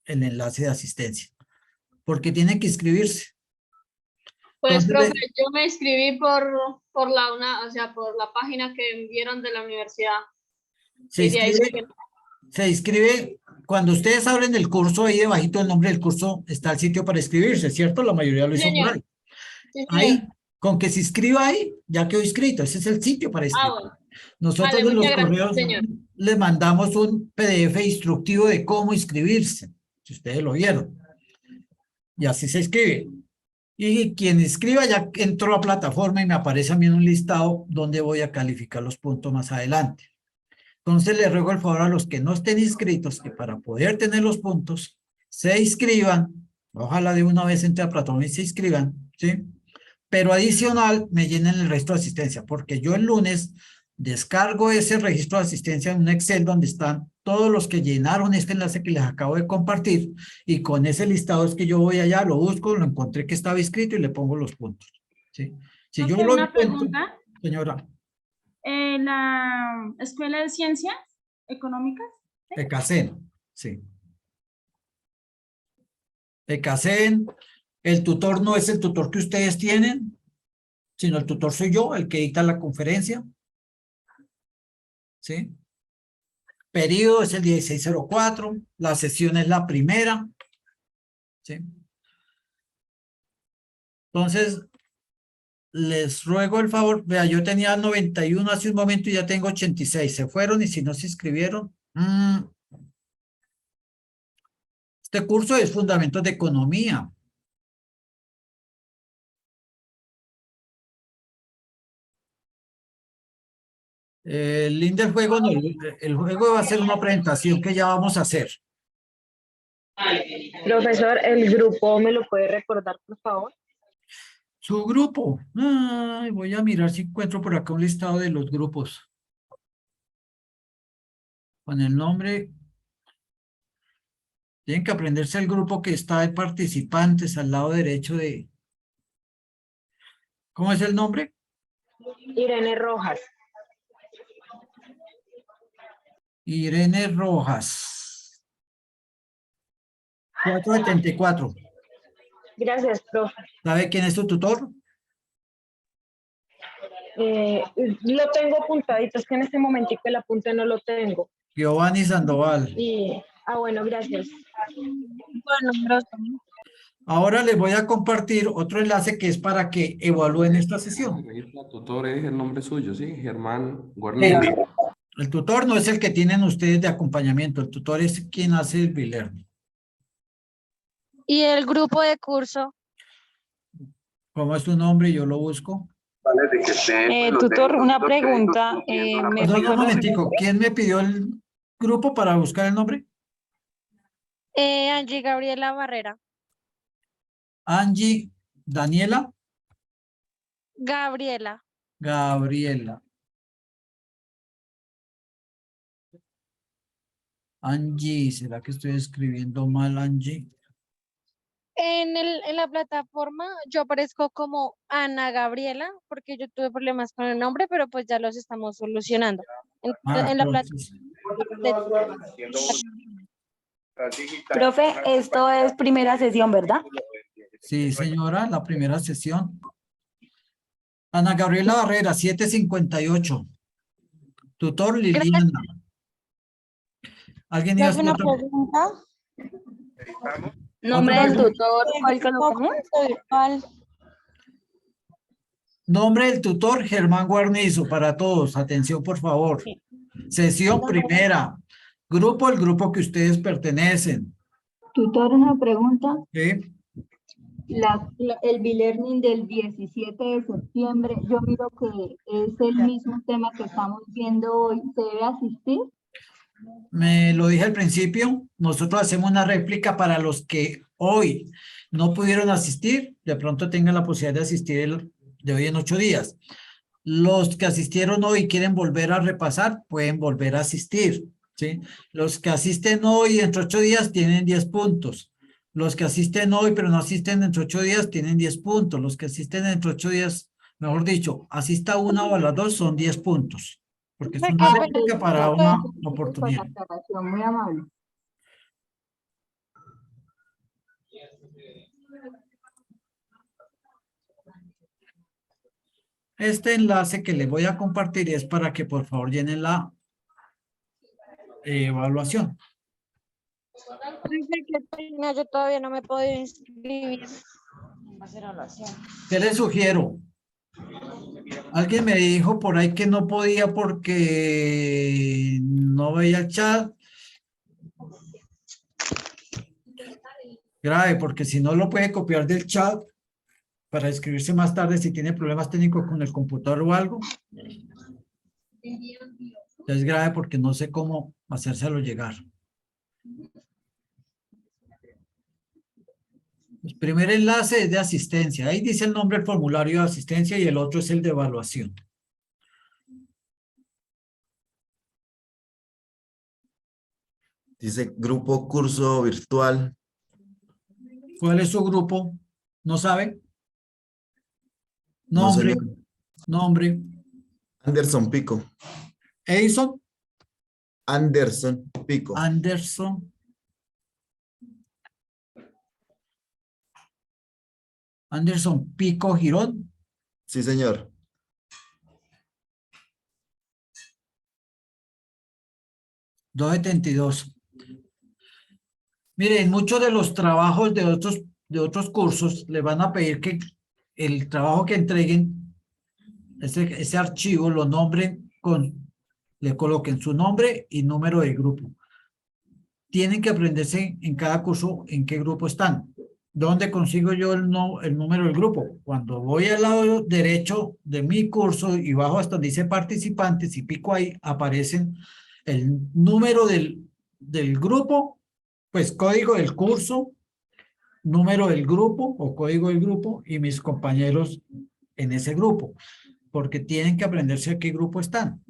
el enlace de asistencia. Porque tiene que inscribirse. Pues, Entonces, profe, yo me inscribí por la página que enviaron de la universidad. Se inscribe, cuando ustedes abren el curso, ahí debajito del nombre del curso está el sitio para inscribirse, ¿cierto? La mayoría lo hizo por ahí. Sí, Ahí, con que se inscriba ahí, ya quedó inscrito. Ese es el sitio para inscribir. Bueno. Nosotros Vale, en los muchas gracias, correos señor. les mandamos un PDF instructivo de cómo inscribirse, si ustedes lo vieron. Y así se inscribe. Y quien escriba ya entró a la plataforma y me aparece a mí en un listado donde voy a calificar los puntos más adelante. Entonces le ruego el favor a los que no estén inscritos que para poder tener los puntos se inscriban. Ojalá de una vez entre a la plataforma y se inscriban, ¿sí? Pero adicional me llenen el registro de asistencia, porque yo el lunes descargo ese registro de asistencia en un Excel donde están todos los que llenaron este enlace que les acabo de compartir, y con ese listado es que yo voy allá, lo busco, lo encontré que estaba inscrito y le pongo los puntos, ¿sí? Si yo lo Una encuentro, pregunta. señora. En la Escuela de Ciencias Económicas. ECACEN, sí. ECACEN, el tutor no es el tutor que ustedes tienen, sino el tutor soy yo, el que dicta la conferencia. ¿Sí? Periodo es el 1604, la sesión es la primera. ¿Sí? Entonces, les ruego el favor, vea, yo tenía 91 hace un momento y ya tengo 86, se fueron y si no se inscribieron. Este curso es Fundamentos de Economía. El link del juego, no, el juego va a ser una presentación que ya vamos a hacer. Profesor, ¿el grupo me lo puede recordar, por favor? Su grupo. Ay, voy a mirar si encuentro por acá un listado de los grupos. Con el nombre. Tienen que aprenderse el grupo que está de participantes al lado derecho de... ¿Cómo es el nombre? Irene Rojas. Irene Rojas. 474. Gracias, profe. ¿Sabe quién es tu tutor? Lo tengo apuntadito, es que en este momentico el apunte no lo tengo. Giovanni Sandoval. Bueno, gracias. Bueno, gracias. Ahora les voy a compartir otro enlace que es para que evalúen esta sesión. El tutor es el nombre suyo, ¿sí? Germán Guarnizo. El tutor no es el que tienen ustedes de acompañamiento, el tutor es quien hace el e-learning. ¿Y el grupo de curso? ¿Cómo es tu nombre? Yo lo busco. Tutor, una pregunta. Perdón, un momentico, ¿quién me pidió el grupo para buscar el nombre? Angie Gabriela Barrera. Angie, Daniela. Gabriela. Gabriela. Angie, ¿será que estoy escribiendo mal, Angie? En la plataforma yo aparezco como Ana Gabriela porque yo tuve problemas con el nombre, pero pues ya los estamos solucionando. En la plataforma. Profe, esto es primera sesión, ¿verdad? Sí, señora, la primera sesión. Ana Gabriela Barrera, 758. Tutor Liliana. ¿Alguien iba a hacer una otra? pregunta? Nombre del tutor, ¿cuál colocamos? Nombre del tutor, Germán Guarnizo, para todos. Atención, por favor. Sesión primera. Grupo, el grupo que ustedes pertenecen. Tutor, una pregunta. ¿Sí? El e-learning del 17 de septiembre, yo miro que es el mismo tema que estamos viendo hoy. ¿Se debe asistir? Me lo dije al principio, nosotros hacemos una réplica para los que hoy no pudieron asistir, de pronto tengan la posibilidad de asistir de hoy en 8 días. Los que asistieron hoy y quieren volver a repasar, pueden volver a asistir, ¿sí? Los que asisten hoy dentro de 8 días tienen 10 puntos. Los que asisten hoy pero no asisten dentro de 8 días tienen 10 puntos. Los que asisten dentro de 8 días, mejor dicho, asista una o a las dos son 10 puntos. Porque es una réplica para una oportunidad. Muy amable. Este enlace que les voy a compartir es para que por favor llenen la evaluación. Yo todavía no me he podido inscribir. ¿Qué les sugiero? Alguien me dijo por ahí que no podía porque no veía el chat. Grave, porque si no lo puede copiar del chat para inscribirse más tarde si tiene problemas técnicos con el computador o algo. Es grave porque no sé cómo hacérselo llegar. El primer enlace es de asistencia. Ahí dice el nombre del formulario de asistencia y el otro es el de evaluación. Dice grupo curso virtual. ¿Cuál es su grupo? ¿No sabe? No, Nombre. señor. Nombre. Anderson Pico. Edison. Anderson Pico. Anderson. Anderson Pico Girón. Sí, señor. $2.72. Miren, muchos de los trabajos de otros cursos le van a pedir que el trabajo que entreguen, ese archivo lo nombren le coloquen su nombre y número de grupo. Tienen que aprenderse en cada curso en qué grupo están. ¿Dónde consigo yo el número del grupo? Cuando voy al lado derecho de mi curso y bajo hasta donde dice participantes y pico ahí, aparecen el número del grupo, pues código del curso, número del grupo o código del grupo y mis compañeros en ese grupo, porque tienen que aprenderse a qué grupo están.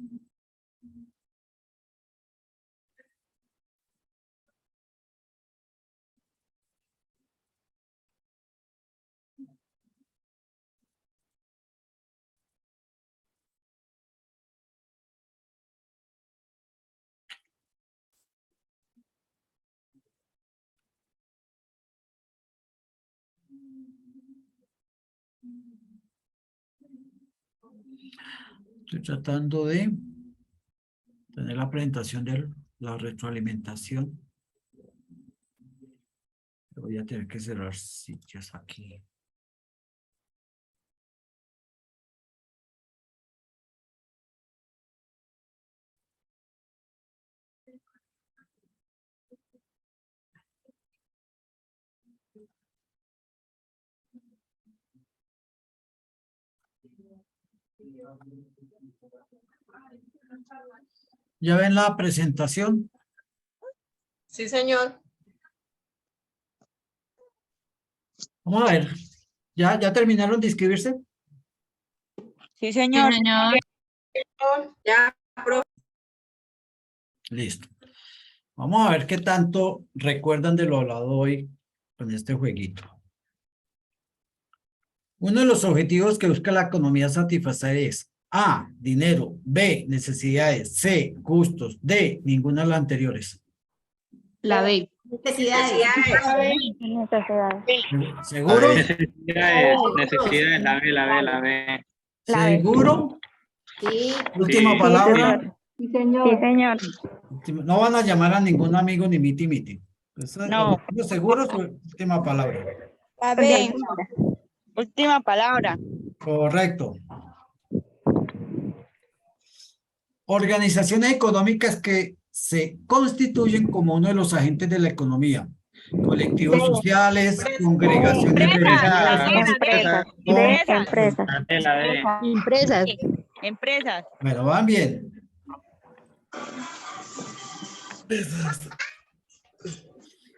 Estoy tratando de tener la presentación de la retroalimentación. Voy a tener que cerrar sitios aquí. ¿Ya ven la presentación? Sí, señor. Vamos a ver. ¿Ya terminaron de inscribirse? Sí, señor. Ya, Listo. Vamos a ver qué tanto recuerdan de lo hablado hoy con este jueguito. Uno de los objetivos que busca la economía satisfacer es A, dinero, B, necesidades, C, gustos, D, ninguna de las anteriores. La B. Necesidades. ¿Seguro? Necesidades, la B. ¿Seguro? Sí. Última palabra. Sí, señor. Sí, señor. No van a llamar a ningún amigo ni miti. No. ¿Seguro? Última palabra. La B. Última palabra. Correcto. Organizaciones económicas que se constituyen como uno de los agentes de la economía. Colectivos sociales, congregaciones religiosas. Empresas. Empresas. Bueno, van bien.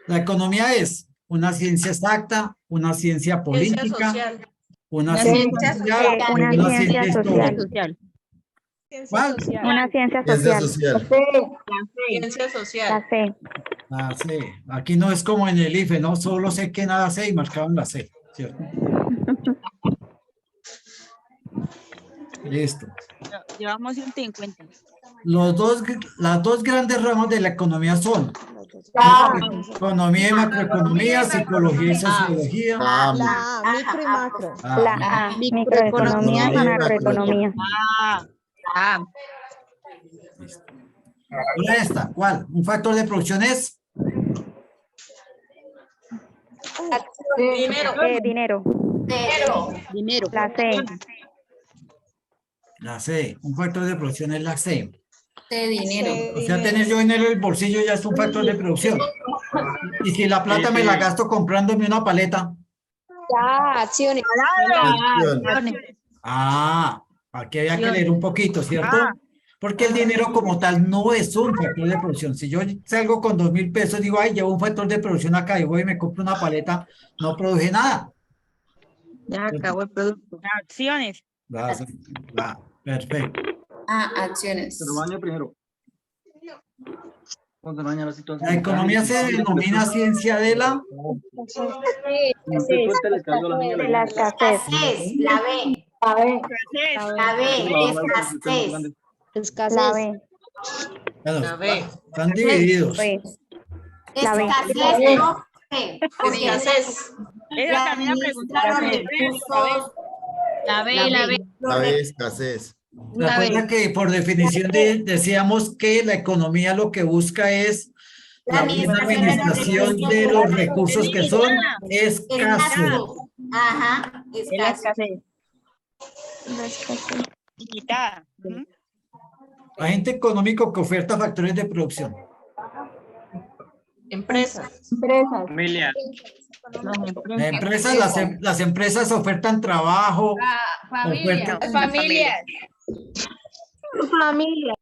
La economía es una ciencia exacta, una ciencia política, social. una ciencia social, una ciencia histórica. ¿Cuál? Una ciencia Ciencia social. social. Ciencia social. La C. La C. Aquí no es como en el IFE, ¿no? Solo sé que nada C y marcaban la C, ¿cierto? Listo. Llevamos 150. Las dos grandes ramas de la economía son economía y macroeconomía, psicología y sociología. La micro y macro. La A. Microeconomía y macroeconomía. Ahora esta, ¿cuál? ¿Un factor de producción es? Dinero. Dinero. Dinero. La C. La C. Un factor de producción es la C. De dinero. O sea, tener yo dinero en el bolsillo ya es un factor de producción. Y si la plata me la gasto comprándome una paleta. Ya, acciones. Acción. Ah, aquí había que leer un poquito, ¿cierto? Porque el dinero como tal no es un factor de producción. Si yo salgo con 2.000 pesos, digo, ay, llevo un factor de producción acá y voy y me compro una paleta, no produje nada. Ya acabó el producto. Acciones. Perfecto. Acciones. Pero baño primero. Cuando baña la situación. La economía se denomina ciencia de la... De la escasez. La B. La B, escasez. La B. Bueno, están divididos. La B. Escasez, no B. Porque Escasez. Esa también la pregunta. La B, La B, escasez. Recuerda que por definición decíamos que la economía lo que busca es la buena administración de los recursos que son escasos. Ajá, La escasez. escasez. Limitada. Agente económico que oferta factores de producción. Empresas. Familia. Las empresas ofertan trabajo. Familia. Familia.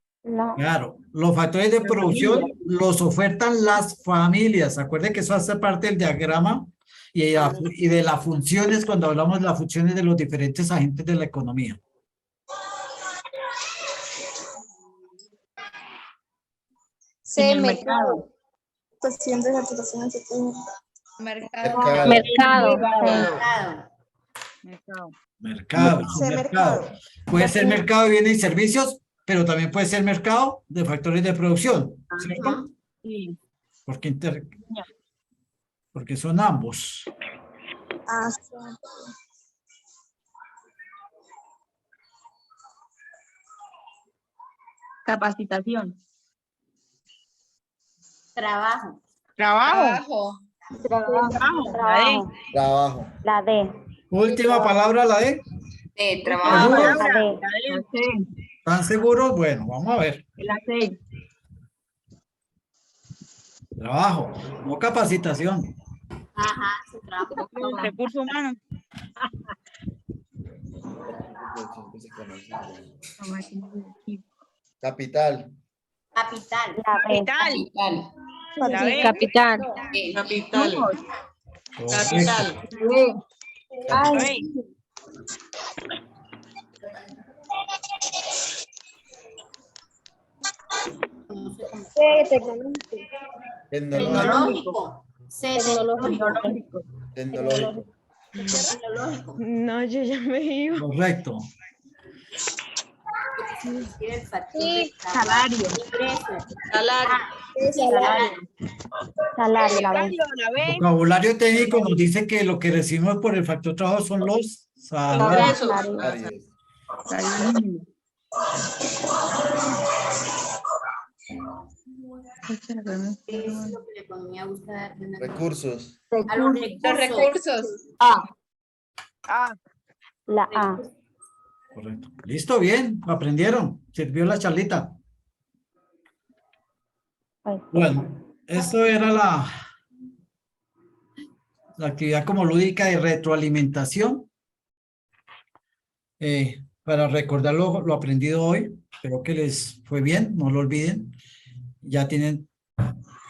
Claro, los factores de producción los ofertan las familias. Acuerde que eso hace parte del diagrama y de las funciones cuando hablamos de las funciones de los diferentes agentes de la economía. C, mercado. Mercado. Puede ser mercado de bienes y servicios, pero también puede ser mercado de factores de producción, ¿cierto? Porque son ambos. Capacitación. Trabajo. Trabajo. La D. Última palabra, la D. Trabajo. ¿Seguros? ¿Están seguros? Bueno, vamos a ver. La C. Trabajo, no capacitación. Ajá, su trabajo. Recursos humanos. Capital. Capital. La B. Capital. Capital. Tecnológico. C, Tecnológico. No, yo ya me iba. Correcto. Salario. Salario. La B. El vocabulario técnico nos dice que lo que recibimos por el factor trabajo son los salarios. Recursos. Los recursos. La A. Correcto. Listo, bien, aprendieron. Sirvió la charlita. Bueno, esto era la actividad como lúdica de retroalimentación. Para recordar lo aprendido hoy, espero que les fue bien, no lo olviden. Ya tienen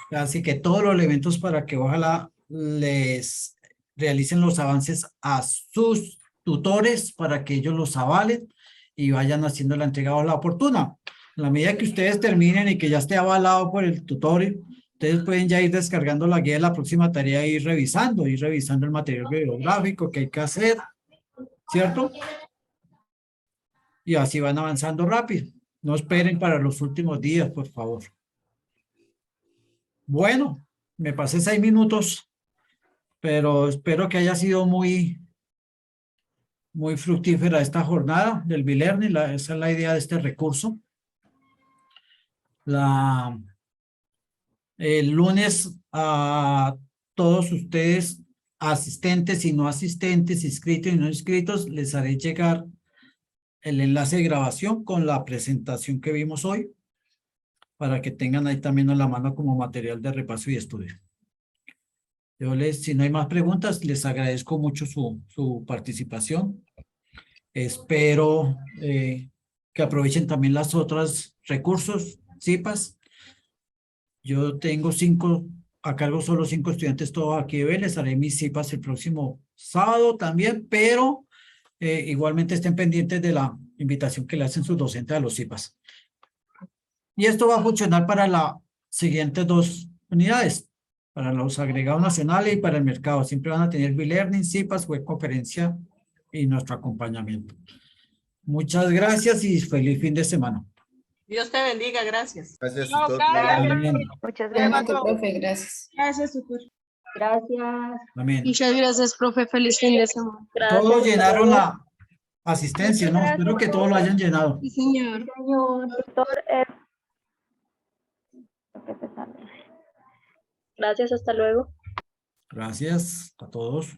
casi que todos los elementos para que ojalá les realicen los avances a sus tutores para que ellos los avalen y vayan haciendo la entrega o la oportuna. En la medida que ustedes terminen y que ya esté avalado por el tutor, ustedes pueden ya ir descargando la guía de la próxima tarea e ir revisando el material bibliográfico que hay que hacer, ¿cierto? Y así van avanzando rápido. No esperen para los últimos días, por favor. Bueno, me pasé 6 minutos, pero espero que haya sido muy fructífera esta jornada del B-Learning. Esa es la idea de este recurso. El lunes a todos ustedes, asistentes y no asistentes, inscritos y no inscritos, les haré llegar el enlace de grabación con la presentación que vimos hoy, para que tengan ahí también a la mano como material de repaso y estudio. Si no hay más preguntas, les agradezco mucho su participación. Espero que aprovechen también las otras recursos, CIPAS. Yo tengo a cargo solo 5 estudiantes todos aquí de les haré mis CIPAS el próximo sábado también, pero igualmente estén pendientes de la invitación que le hacen sus docentes a los CIPAS. Y esto va a funcionar para las siguientes 2 unidades, para los agregados nacionales y para el mercado. Siempre van a tener B-Learning, CIPAS, web conferencia y nuestro acompañamiento. Muchas gracias y feliz fin de semana. Dios te bendiga, gracias. Gracias, No, tutor. Amén. Muchas Gracias, gracias. profe, gracias. Gracias, tutor. Gracias. Amén. Muchas gracias, profe. Feliz fin de semana. Todos llenaron la asistencia, ¿no? Espero que todos lo hayan llenado. Sí, señor. Señor. Doctor, gracias, hasta luego. Gracias a todos.